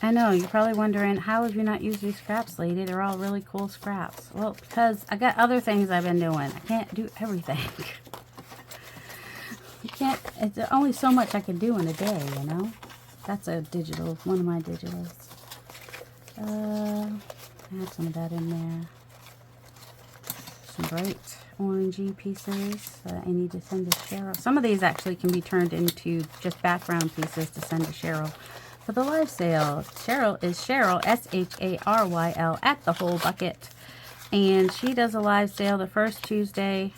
I know, you're probably wondering, how have you not used these scraps, lady? They're all really cool scraps. Well, because I got other things I've been doing. I can't do everything. You can't, it's only so much I can do in a day, you know? That's a digital, one of my digitals. I have some of that in there. Some bright orangey pieces that I need to send to Cheryl. Some of these actually can be turned into just background pieces to send to Cheryl. For the live sale, Cheryl is Cheryl, S-H-A-R-Y-L, at the Whole Bucket. And she does a live sale the first Tuesday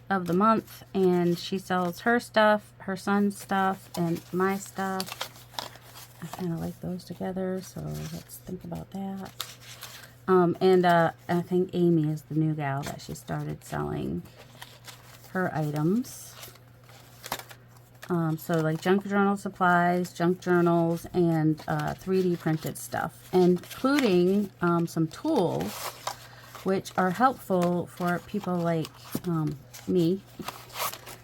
of the month. And she sells her stuff, her son's stuff, and my stuff. I kind of like those together, so let's think about that. I think Amy is the new gal that she started selling her items. So like junk journal supplies, junk journals, and 3D printed stuff, including some tools which are helpful for people like me.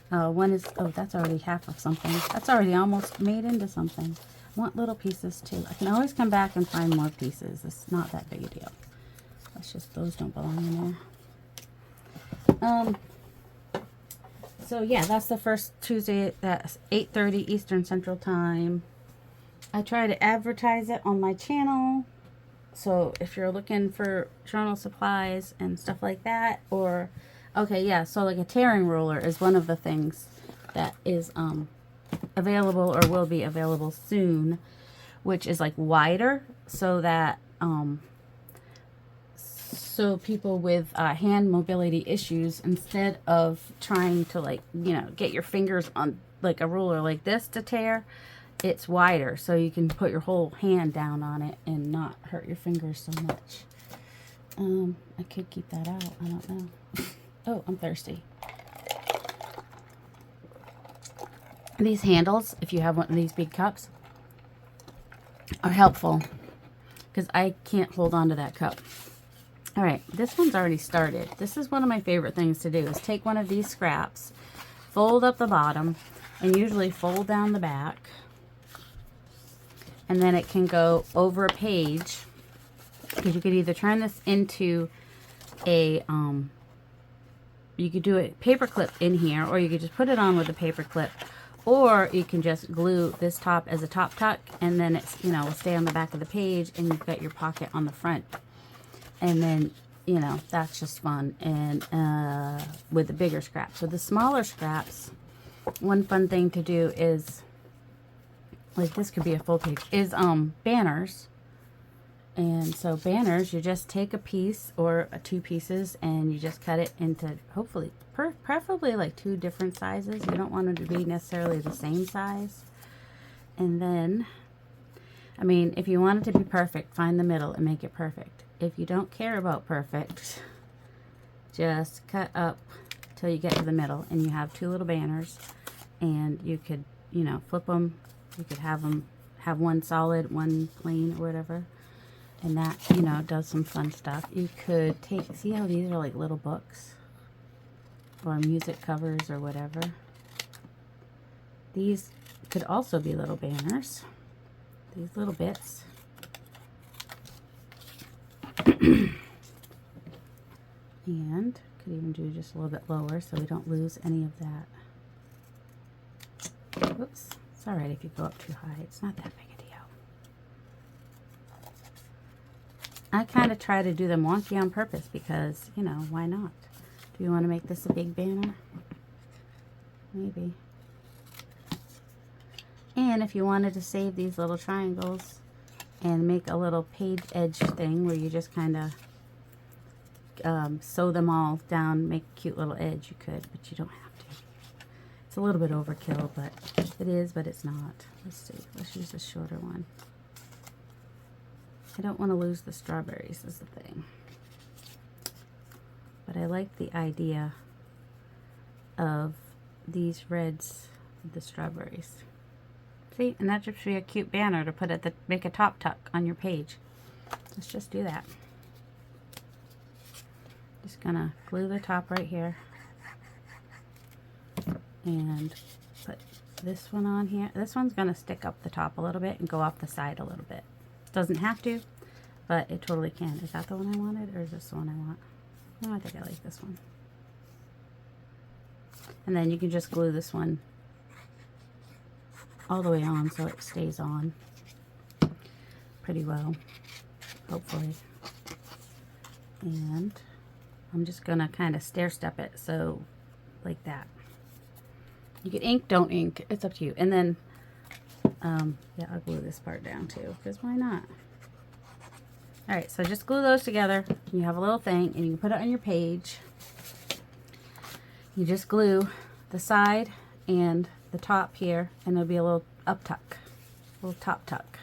One is, oh, that's already half of something. That's already almost made into something. I want little pieces too. I can always come back and find more pieces. It's not that big a deal. That's just, those don't belong in there. So yeah, that's the first Tuesday. That's 8:30 Eastern Central Time. I try to advertise it on my channel. So if you're looking for journal supplies and stuff like that, or okay, yeah, so like a tearing ruler is one of the things that is available or will be available soon, which is like wider, so that so people with hand mobility issues, instead of trying to, like, you know, get your fingers on like a ruler like this to tear, it's wider, so you can put your whole hand down on it and not hurt your fingers so much. I could keep that out. I don't know. Oh, I'm thirsty. These handles, if you have one of these big cups, are helpful because I can't hold on to that cup. All right, this one's already started. This is one of my favorite things to do, is take one of these scraps, fold up the bottom, and usually fold down the back. And then it can go over a page, because you could either turn this into a, you could do a paper clip in here, or you could just put it on with a paper clip, or you can just glue this top as a top tuck, and then it's, you know, will stay on the back of the page, and you've got your pocket on the front. And then, you know, that's just fun. And with the bigger scraps. With the smaller scraps, one fun thing to do is, like this could be a full page, is banners. And so banners, you just take a piece or two pieces and you just cut it into, hopefully, preferably like 2 different sizes. You don't want them to be necessarily the same size. And then, I mean, if you want it to be perfect, find the middle and make it perfect. If you don't care about perfect, just cut up till you get to the middle and you have 2 little banners, and you could, you know, flip them. You could have them, have one solid, one plain, or whatever. And that, you know, does some fun stuff. You could take, see how these are like little books or music covers or whatever. These could also be little banners. These little bits. And could even do just a little bit lower so we don't lose any of that. Oops, it's alright if you go up too high. It's not that big a deal. I kind of try to do them wonky on purpose because, you know, why not? Do you want to make this a big banner? Maybe. And if you wanted to save these little triangles and make a little page edge thing where you just kind of sew them all down, make a cute little edge, you could, but you don't have to. It's a little bit overkill, but it is, but it's not. Let's see. Let's use a shorter one. I don't want to lose the strawberries is the thing. But I like the idea of these reds with the strawberries. See, and that should be a cute banner to put at the, make a top tuck on your page. Let's just do that. Just gonna glue the top right here and put this one on here. This one's gonna stick up the top a little bit and go off the side a little bit. Doesn't have to, but it totally can. Is that the one I wanted, or is this the one I want? No, I think I like this one. And then you can just glue this one all the way on so it stays on pretty well, hopefully. And I'm just gonna kind of stair step it, so like that. You can ink, don't ink, it's up to you. And then yeah, I'll glue this part down too, because why not? All right, so just glue those together. You have a little thing, and you can put it on your page. You just glue the side and the top here, and there'll be a little up tuck, a little top tuck.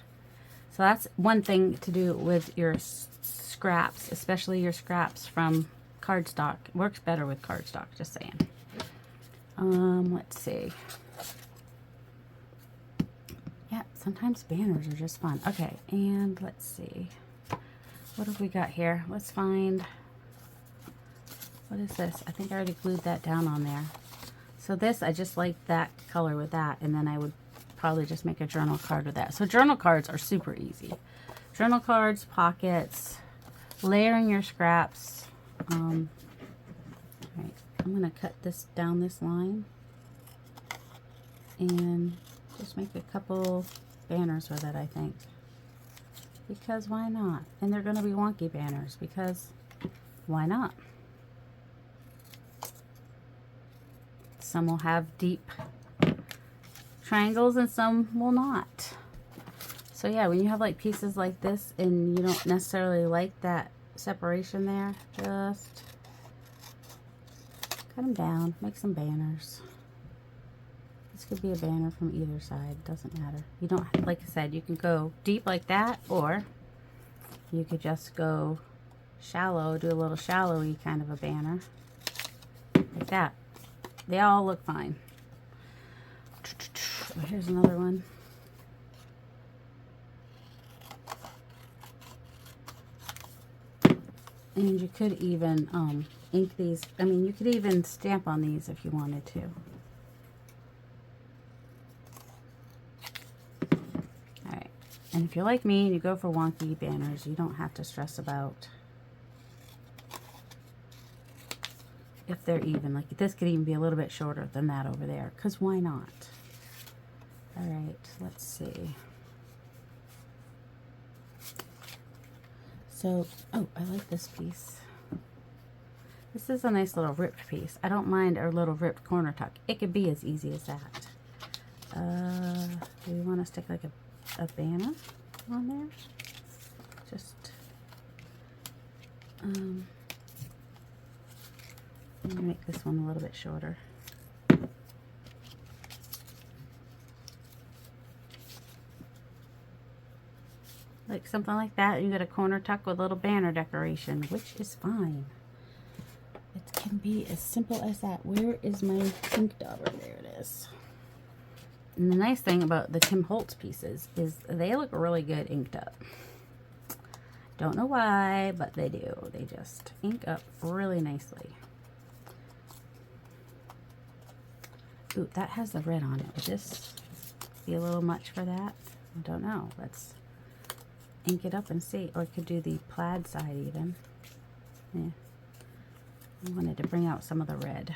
So that's one thing to do with your scraps, especially your scraps from cardstock. It works better with cardstock, just saying. Let's see. Yeah, sometimes banners are just fun. Okay, and let's see. What have we got here? Let's find, what is this? I think I already glued that down on there. So this, I just like that color with that, and then I would probably just make a journal card with that. So journal cards are super easy. Journal cards, pockets, layering your scraps. Right. I'm going to cut this down this line and just make a couple banners with it, I think. Because why not? And they're going to be wonky banners because why not? Some will have deep triangles and some will not. So yeah, when you have like pieces like this and you don't necessarily like that separation there, just cut them down, make some banners. This could be a banner from either side, doesn't matter. You don't, like I said, you can go deep like that, or you could just go shallow, do a little shallowy kind of a banner, like that. They all look fine. Here's another one. And you could even ink these. I mean, you could even stamp on these if you wanted to. Alright. And if you're like me and you go for wonky banners, you don't have to stress about if they're even. Like this could even be a little bit shorter than that over there, because why not? Alright, let's see. So, oh, I like this piece. This is a nice little ripped piece. I don't mind a little ripped corner tuck. It could be as easy as that. Do we want to stick like a banner on there? Just, I'm going to make this one a little bit shorter. Like something like that. You get a corner tuck with a little banner decoration, which is fine. It can be as simple as that. Where is my ink dauber? There it is. And the nice thing about the Tim Holtz pieces is they look really good inked up. Don't know why, but they do. They just ink up really nicely. Ooh, that has the red on it. Would this be a little much for that? I don't know. Let's ink it up and see. Or I could do the plaid side even. Yeah. I wanted to bring out some of the red.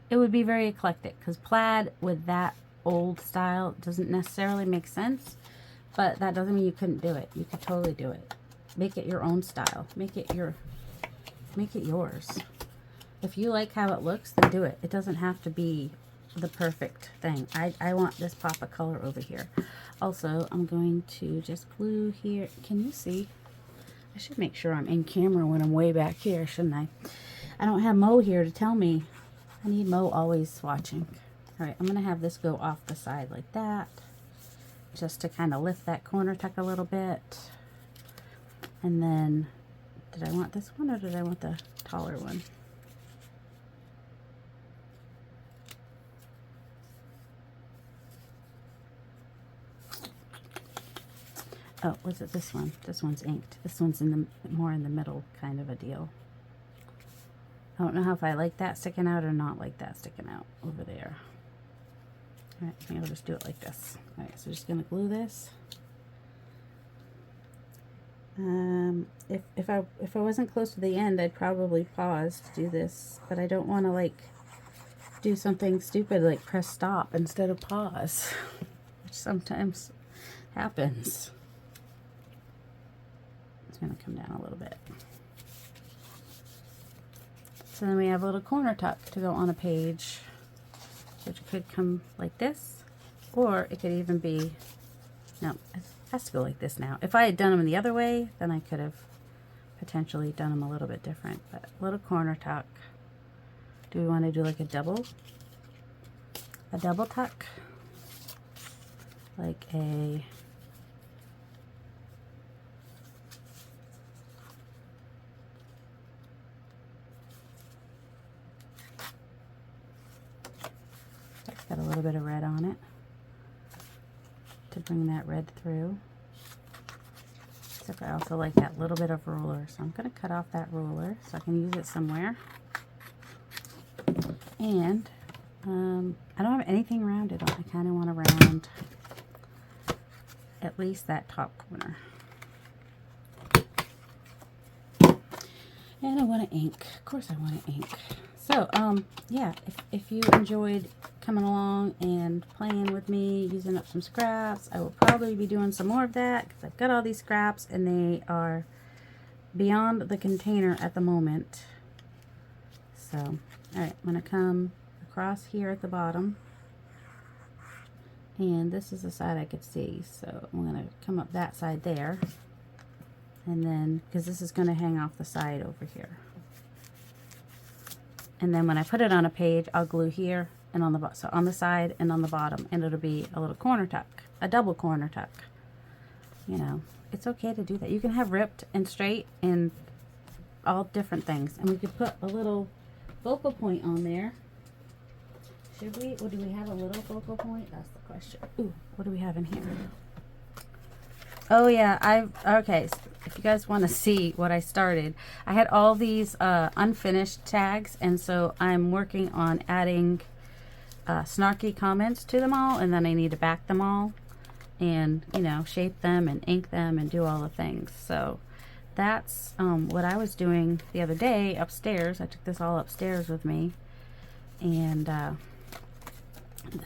It would be very eclectic because plaid with that old style doesn't necessarily make sense, but that doesn't mean you couldn't do it. You could totally do it. Make it your own style. Make it yours. If you like how it looks, then do it. It doesn't have to be the perfect thing. I want this pop of color over here. Also, I'm going to just glue here. Can you see? I should make sure I'm in camera when I'm way back here, shouldn't I? I don't have Mo here to tell me. I need Mo always watching. Alright, I'm going to have this go off the side like that, just to kind of lift that corner tuck a little bit. And then, did I want this one or did I want the taller one? Oh, was it this one? This one's inked. This one's in the more in the middle kind of a deal. I don't know if I like that sticking out or not like that sticking out over there. Alright, I think I'll just do it like this. Alright, so just gonna glue this. If I wasn't close to the end, I'd probably pause to do this, but I don't want to like do something stupid like press stop instead of pause, which sometimes happens. It's going to come down a little bit. So then we have a little corner tuck to go on a page, which could come like this, or it could even be, no, it has to go like this now. If I had done them the other way, then I could have potentially done them a little bit different, but a little corner tuck. Do we want to do like a double tuck? Like a, it's got a little bit of red on it to bring that red through. Except I also like that little bit of ruler, so I'm going to cut off that ruler so I can use it somewhere. And I don't have anything rounded on. I kind of want to round at least that top corner. And I want to ink. Of course I want to ink. So, yeah, if you enjoyed coming along and playing with me, using up some scraps, I will probably be doing some more of that because I've got all these scraps and they are beyond the container at the moment. So, all right, I'm going to come across here at the bottom. And this is the side I could see. So, I'm going to come up that side there. And then, because this is going to hang off the side over here. And then when I put it on a page, I'll glue here and on the bottom. So on the side and on the bottom. And it'll be a little corner tuck. A double corner tuck. You know, it's okay to do that. You can have ripped and straight and all different things. And we could put a little focal point on there. Should we? Or do we have a little focal point? That's the question. Ooh, what do we have in here? Oh yeah, okay, so if you guys want to see what I started, I had all these unfinished tags, and so I'm working on adding snarky comments to them all, and then I need to back them all and, you know, shape them and ink them and do all the things. So that's what I was doing the other day upstairs. I took this all upstairs with me, and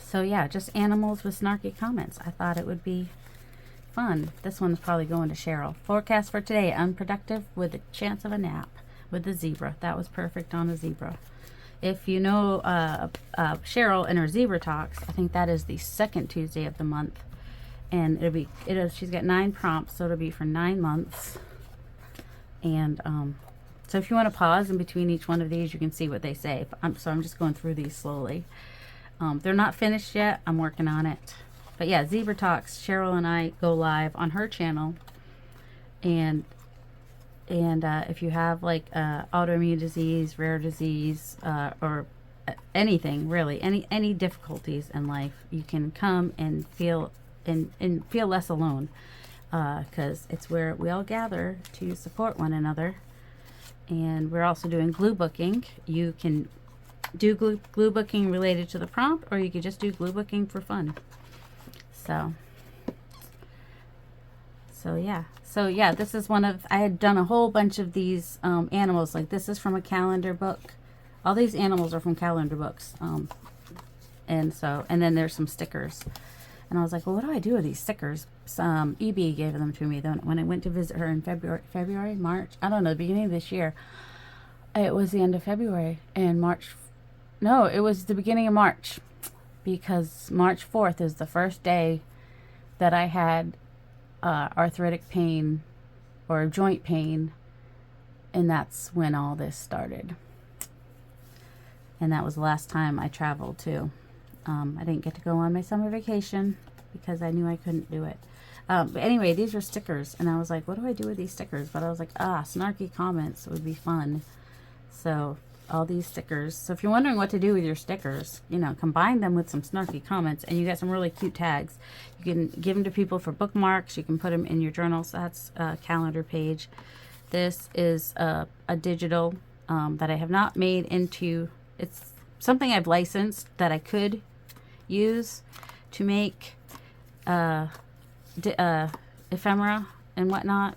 so yeah, just animals with snarky comments. I thought it would be fun. This one's probably going to Cheryl. Forecast for today: unproductive with a chance of a nap with the zebra. That was perfect on a zebra. If you know Cheryl and her zebra talks, I think that is the second Tuesday of the month, and she's got 9 prompts, so it'll be for 9 months. And so if you want to pause in between each one of these, you can see what they say. So I'm just going through these slowly. They're not finished yet. I'm working on it. But yeah, Zebra Talks, Cheryl and I go live on her channel. And if you have like autoimmune disease, rare disease, or anything really, any difficulties in life, you can come and feel feel less alone, because it's where we all gather to support one another. And we're also doing glue booking. You can do glue booking related to the prompt, or you could just do glue booking for fun. So yeah, this is one of, I had done a whole bunch of these animals. Like this is from a calendar book. All these animals are from calendar books. And then there's some stickers. And I was like, well, what do I do with these stickers? EB gave them to me when I went to visit her in February, March. I don't know, the beginning of this year. It was the end of February and March. No, it was the beginning of March. Because March 4th is the first day that I had arthritic pain or joint pain, and that's when all this started. And that was the last time I traveled too. I didn't get to go on my summer vacation because I knew I couldn't do it. But anyway, these were stickers, and I was like, what do I do with these stickers? But I was like, snarky comments would be fun. So all these stickers. So if you're wondering what to do with your stickers, you know, combine them with some snarky comments, and you get some really cute tags. You can give them to people for bookmarks. You can put them in your journals. That's a calendar page. This is a digital that I have not made into, it's something I've licensed that I could use to make ephemera and whatnot,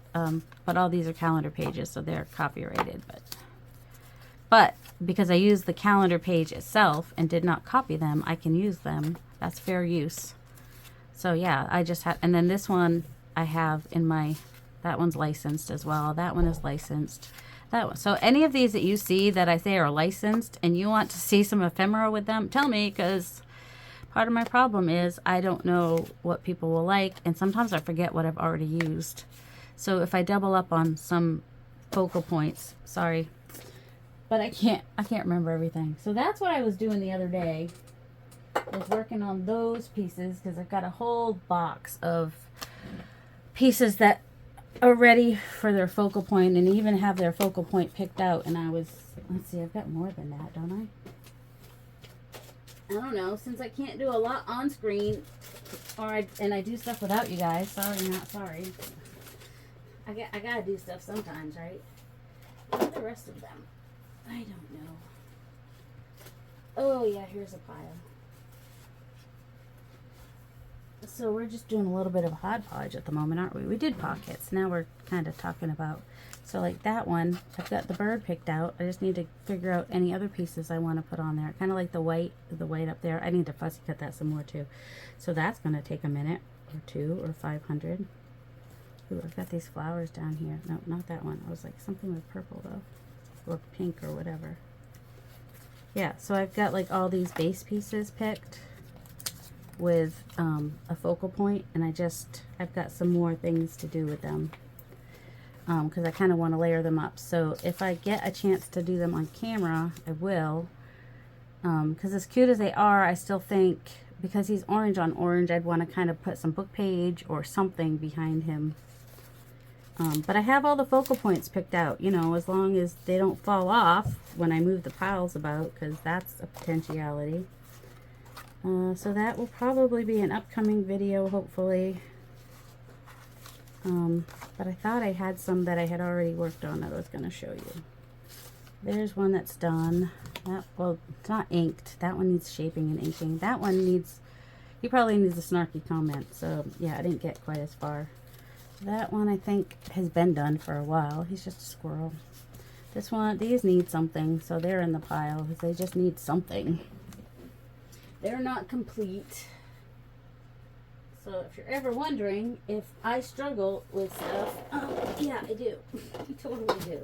but all these are calendar pages, so they're copyrighted. But because I used the calendar page itself and did not copy them, I can use them. That's fair use. So yeah, I just had, and then this one I have in my, that one's licensed as well. That one is licensed. That one. So any of these that you see that I say are licensed and you want to see some ephemera with them, tell me, because part of my problem is I don't know what people will like, and sometimes I forget what I've already used. So if I double up on some focal points, sorry. But I can't remember everything. So that's what I was doing the other day. I was working on those pieces because I've got a whole box of pieces that are ready for their focal point and even have their focal point picked out. And I was, let's see, I've got more than that, don't I? I don't know. Since I can't do a lot on screen, and I do stuff without you guys. Sorry, not sorry. I gotta do stuff sometimes, right? What are the rest of them? I don't know. Oh yeah, here's a pile. So we're just doing a little bit of hodgepodge at the moment, aren't we? We did pockets. Now we're kind of talking about, so like that one, I've got the bird picked out. I just need to figure out any other pieces I want to put on there. Kind of like the white up there. I need to fussy cut that some more too. So that's going to take a minute or two or 500. Ooh, I've got these flowers down here. No, not that one. I was like something with purple though, or pink or whatever. Yeah, so I've got like all these base pieces picked with a focal point, and I've got some more things to do with them because I kind of want to layer them up. So if I get a chance to do them on camera, I will, because as cute as they are, I still think because he's orange on orange, I'd want to kind of put some book page or something behind him. But I have all the focal points picked out, you know, as long as they don't fall off when I move the piles about, because that's a potentiality. So that will probably be an upcoming video, hopefully. But I thought I had some that I had already worked on that I was going to show you. There's one that's done. Well, it's not inked. That one needs shaping and inking. That one needs, he probably needs a snarky comment. So yeah, I didn't get quite as far. That one I think has been done for a while. He's just a squirrel. This one, these need something, so they're in the pile because they just need something. They're not complete. So if you're ever wondering if I struggle with stuff, yeah, I do. I totally do.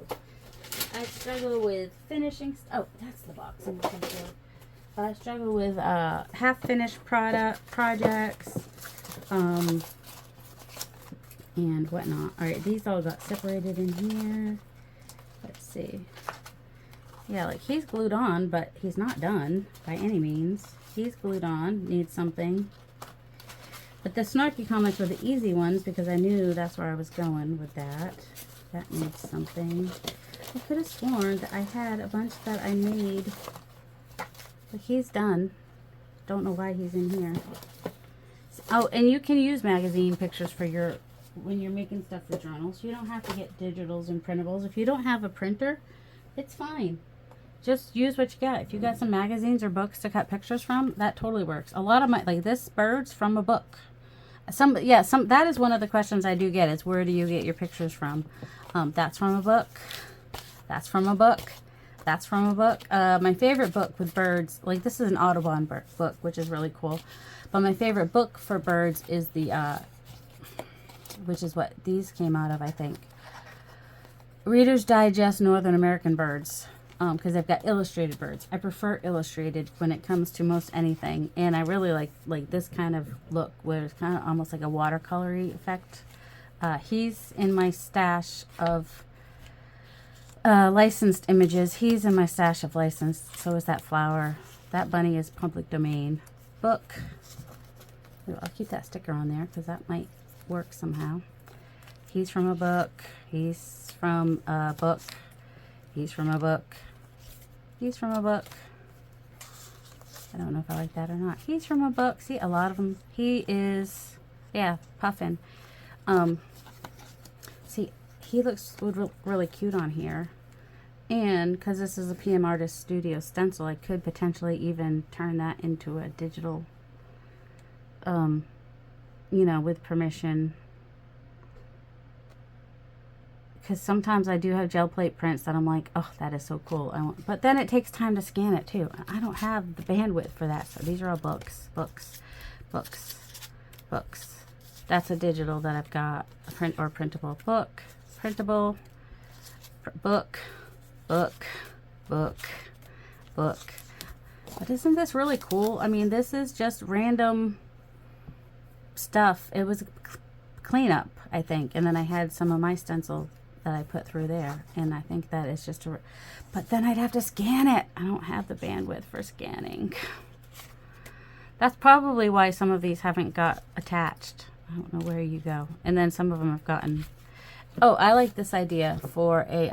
I struggle with finishing. Oh, that's the box I'm looking for. I struggle with half-finished projects, and whatnot. All right, these all got separated in here. Let's see. Yeah, like he's glued on, but he's not done by any means. He's glued on, needs something. But the snarky comments were the easy ones because I knew that's where I was going with that. That needs something. I could have sworn that I had a bunch that I made. But he's done. Don't know why he's in here. Oh, and you can use magazine pictures for your, when you're making stuff for journals. You don't have to get digitals and printables. If you don't have a printer, it's fine. Just use what you got. If you got some magazines or books to cut pictures from, that totally works. A lot of my, like this bird's from a book. That is one of the questions I do get is where do you get your pictures from? That's from a book. That's from a book. That's from a book. My favorite book with birds, like this is an Audubon book, which is really cool. But my favorite book for birds is the, which is what these came out of, I think. Reader's Digest Northern American Birds. Because they've got illustrated birds. I prefer illustrated when it comes to most anything, and I really like this kind of look where it's kind of almost like a watercolory effect. He's in my stash of licensed images. He's in my stash of licensed. So is that flower. That bunny is public domain. Book. Ooh, I'll keep that sticker on there because that might work somehow. He's from a book. He's from a book. He's from a book. He's from a book. I don't know if I like that or not. He's from a book. See, a lot of them. He is, yeah, Puffin. See, he would look really cute on here. And because this is a PM Artist Studio stencil, I could potentially even turn that into a digital, you know, with permission. Because sometimes I do have gel plate prints that I'm like, oh, that is so cool. But then it takes time to scan it too. I don't have the bandwidth for that. So these are all books, books, books, books. That's a digital that I've got, a print or printable. Book, printable, book, book, book, book. But isn't this really cool? I mean, this is just random stuff. It was cleanup, I think. And then I had some of my stencil that I put through there, and I think that is just a, but then I'd have to scan it. I don't have the bandwidth for scanning. That's probably why some of these haven't got attached. I don't know where you go. And then some of them have gotten, oh, I like this idea for a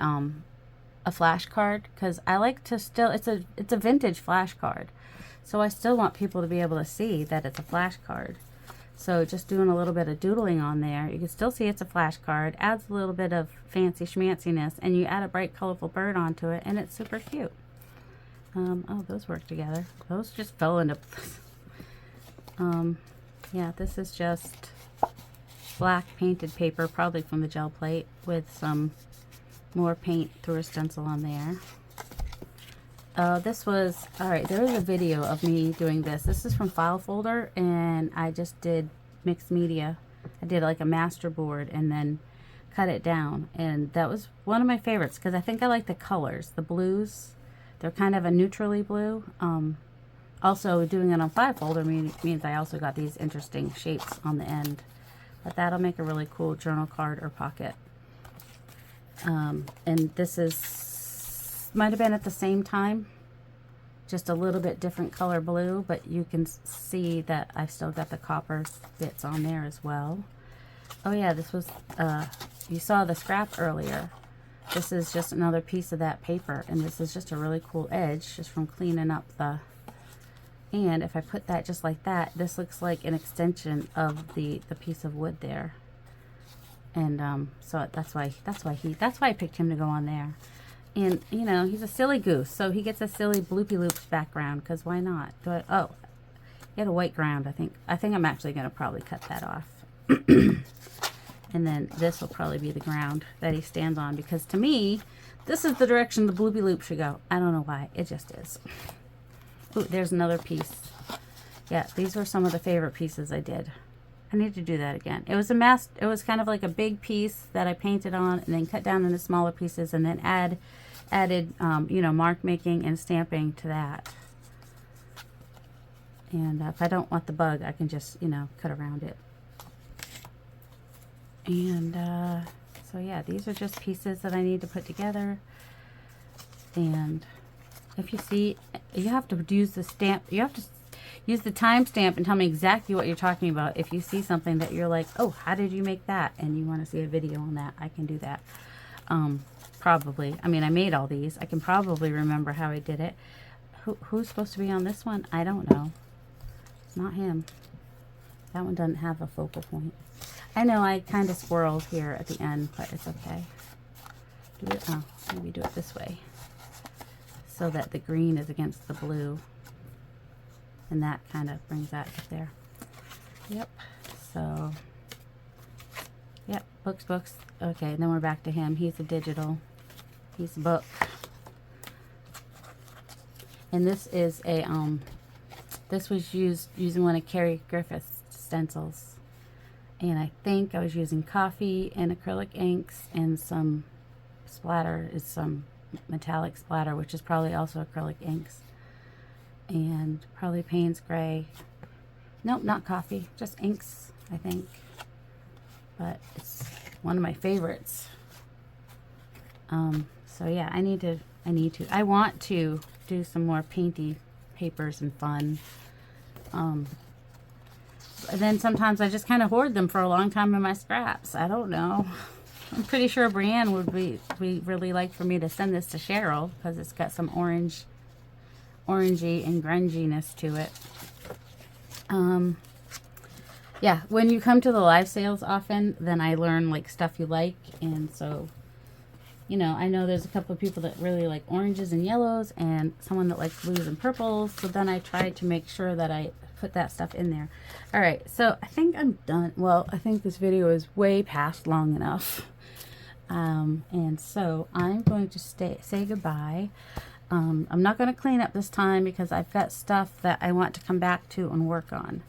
flash card, because I like to still, it's a vintage flash card, so I still want people to be able to see that it's a flash card. So just doing a little bit of doodling on there. You can still see it's a flash card. Adds a little bit of fancy schmanciness. And you add a bright, colorful bird onto it. And it's super cute. Oh, those work together. Those just fell into... Yeah, this is just black painted paper, probably from the gel plate, with some more paint through a stencil on there. This was, alright, there is a video of me doing this. This is from File Folder, and I just did mixed media. I did like a master board and then cut it down, and that was one of my favorites because I think I like the colors. The blues, they're kind of a neutrally blue. Also, doing it on File Folder means I also got these interesting shapes on the end. But that'll make a really cool journal card or pocket. And this is, might have been at the same time, just a little bit different color blue, but you can see that I've still got the copper bits on there as well. Oh yeah, this was, you saw the scrap earlier. This is just another piece of that paper, and this is just a really cool edge just from cleaning up the, and if I put that just like that, this looks like an extension of the piece of wood there. And so that's why I picked him to go on there. And you know, he's a silly goose, so he gets a silly bloopy loops background, because why not? Oh, he had a white ground. I think I'm actually going to probably cut that off. And then this will probably be the ground that he stands on, because to me, this is the direction the bloopy loop should go. I don't know why, it just is. Ooh, there's another piece. Yeah, these were some of the favorite pieces I did. I need to do that again. It was it was kind of like a big piece that I painted on and then cut down into smaller pieces, and then added you know, mark making and stamping to that. And if I don't want the bug, I can just, you know, cut around it. And so yeah, these are just pieces that I need to put together. And if you see, you have to use the stamp, you have to use the timestamp and tell me exactly what you're talking about. If you see something that you're like, oh, how did you make that? And you want to see a video on that, I can do that. Probably. I mean, I made all these. I can probably remember how I did it. Who's supposed to be on this one? I don't know. It's not him. That one doesn't have a focal point. I know I kind of swirled here at the end, but it's okay. Maybe do it this way, so that the green is against the blue. And that kind of brings that up there. Yep. So, yep, books. Okay, then we're back to him. He's a digital. He's a book. And this is a, this was using one of Carrie Griffith's stencils. And I think I was using coffee and acrylic inks and some splatter, is some metallic splatter, which is probably also acrylic inks. And probably Payne's Gray. Nope, not coffee, just inks, I think. But it's one of my favorites. So yeah, I want to do some more painty papers and fun. And then sometimes I just kind of hoard them for a long time in my scraps. I don't know. I'm pretty sure Brienne would really like for me to send this to Cheryl, because it's got some orangey and grunginess to it. Yeah, when you come to the live sales often, then I learn like stuff you like, and so, you know, I know there's a couple of people that really like oranges and yellows, and someone that likes blues and purples, so then I try to make sure that I put that stuff in there. All right, so I think I'm done. Well, I think this video is way past long enough, and so I'm going to say goodbye. I'm not going to clean up this time because I've got stuff that I want to come back to and work on.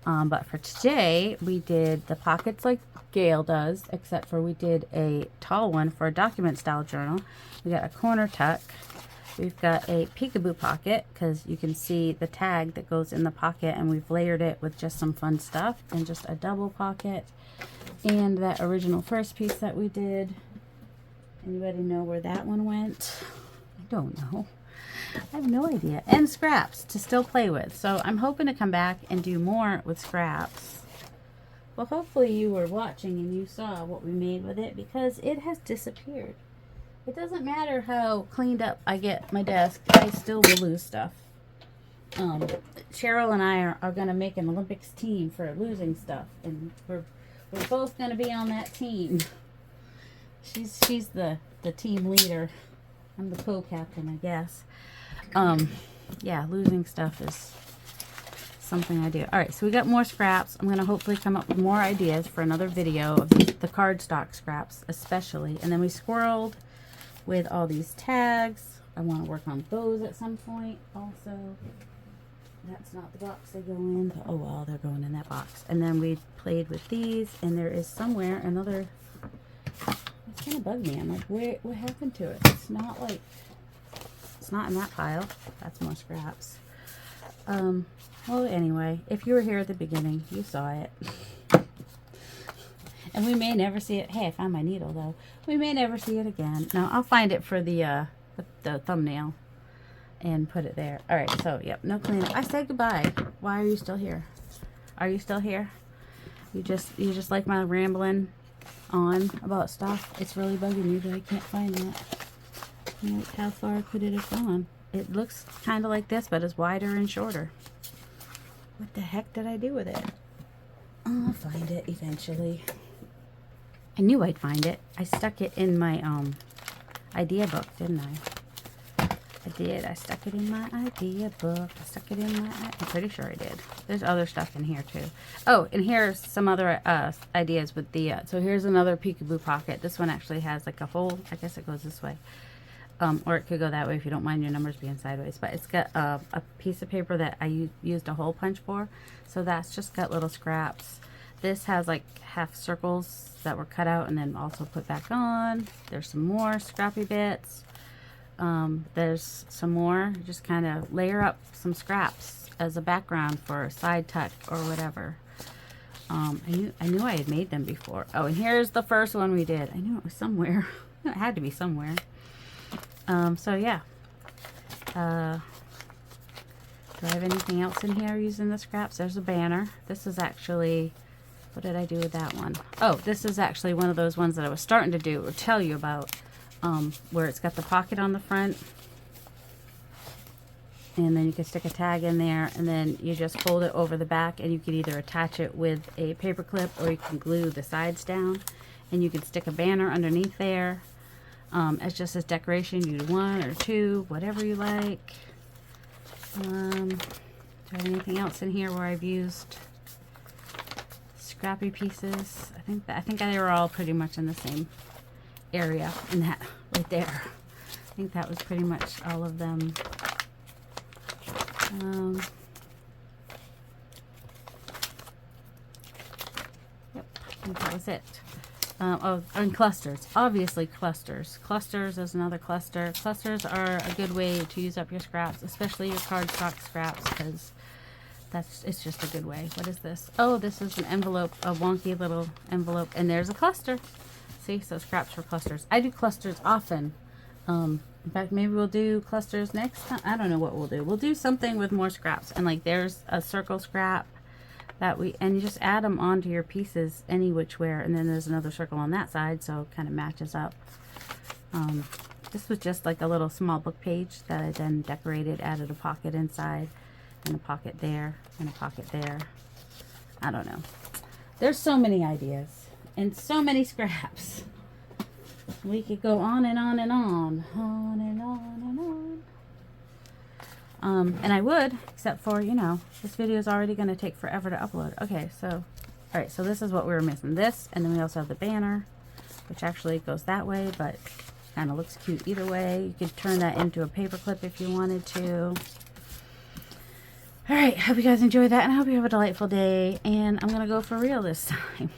But for today, we did the pockets like Gail does, except for we did a tall one for a document style journal. We got a corner tuck. We've got a peekaboo pocket, because you can see the tag that goes in the pocket, and we've layered it with just some fun stuff, and just a double pocket. And that original first piece that we did. Anybody know where that one went? I don't know. I have no idea. And scraps to still play with. So I'm hoping to come back and do more with scraps. Well, hopefully you were watching and you saw what we made with it, because it has disappeared. It doesn't matter how cleaned up I get my desk, I still will lose stuff. Cheryl and I are going to make an Olympics team for losing stuff, and we're both going to be on that team. She's the team leader. I'm the co-captain, I guess. Yeah, losing stuff is something I do. All right, so we got more scraps. I'm going to hopefully come up with more ideas for another video of the cardstock scraps especially. And then we squirreled with all these tags. I want to work on those at some point also. That's not the box they go in, but oh well, they're going in that box. And then we played with these, and there is somewhere another. It's kind of bugged me. I'm like, what happened to it? It's not like, it's not in that pile. That's more scraps. Well, anyway, if you were here at the beginning, you saw it. And we may never see it. Hey, I found my needle though. We may never see it again. No, I'll find it for the thumbnail and put it there. All right, so yep, no cleanup. I said goodbye. Why are you still here? Are you still here? You just like my rambling on about stuff? It's really bugging you that I can't find that. Like, how far could it have gone? It looks kind of like this, but it's wider and shorter. What the heck did I do with it? I'll find it eventually. I knew I'd find it. I stuck it in my idea book, didn't I? I did. I stuck it in my idea book. I stuck it in my... I'm pretty sure I did. There's other stuff in here too. Oh, and here's some other ideas with the... so here's another peekaboo pocket. This one actually has like a hole. I guess it goes this way. Or it could go that way if you don't mind your numbers being sideways. But it's got a piece of paper that I used a hole punch for. So that's just got little scraps. This has like half circles that were cut out and then also put back on. There's some more scrappy bits. There's some more. Just kind of layer up some scraps as a background for a side tuck or whatever. I knew I had made them before. Oh, and here's the first one we did. I knew it was somewhere. It had to be somewhere. So yeah. Do I have anything else in here using the scraps? There's a banner. This is actually, what did I do with that one? Oh, this is actually one of those ones that I was starting to do or tell you about, where it's got the pocket on the front. And then you can stick a tag in there, and then you just fold it over the back, and you can either attach it with a paper clip or you can glue the sides down, and you can stick a banner underneath there. As just as decoration. You do one or two, whatever you like. Do I have anything else in here where I've used scrappy pieces? I think they were all pretty much in the same area in that right there. I think that was pretty much all of them. Yep, I think that was it. Oh, and clusters. Obviously clusters. Clusters is another cluster. Clusters are a good way to use up your scraps, especially your cardstock scraps, because it's just a good way. What is this? Oh, this is an envelope, a wonky little envelope, and there's a cluster. See, so scraps for clusters. I do clusters often. In fact, maybe we'll do clusters next time. I don't know what we'll do. We'll do something with more scraps, and like there's a circle scrap. And you just add them onto your pieces any which way, and then there's another circle on that side, so it kind of matches up. This was just like a little small book page that I then decorated, added a pocket inside, and a pocket there, and a pocket there. I don't know. There's so many ideas, and so many scraps. We could go on and on and on. On and on and on. And I would, except for, you know, this video is already going to take forever to upload. Okay, so, all right, so this is what we were missing. This, and then we also have the banner, which actually goes that way, but kind of looks cute either way. You could turn that into a paper clip if you wanted to. All right, hope you guys enjoyed that, and I hope you have a delightful day, and I'm going to go for real this time.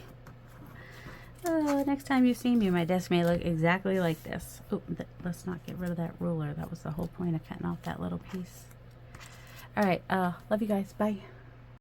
Next time you see me, my desk may look exactly like this. Oh, let's not get rid of that ruler. That was the whole point of cutting off that little piece. All right, love you guys. Bye.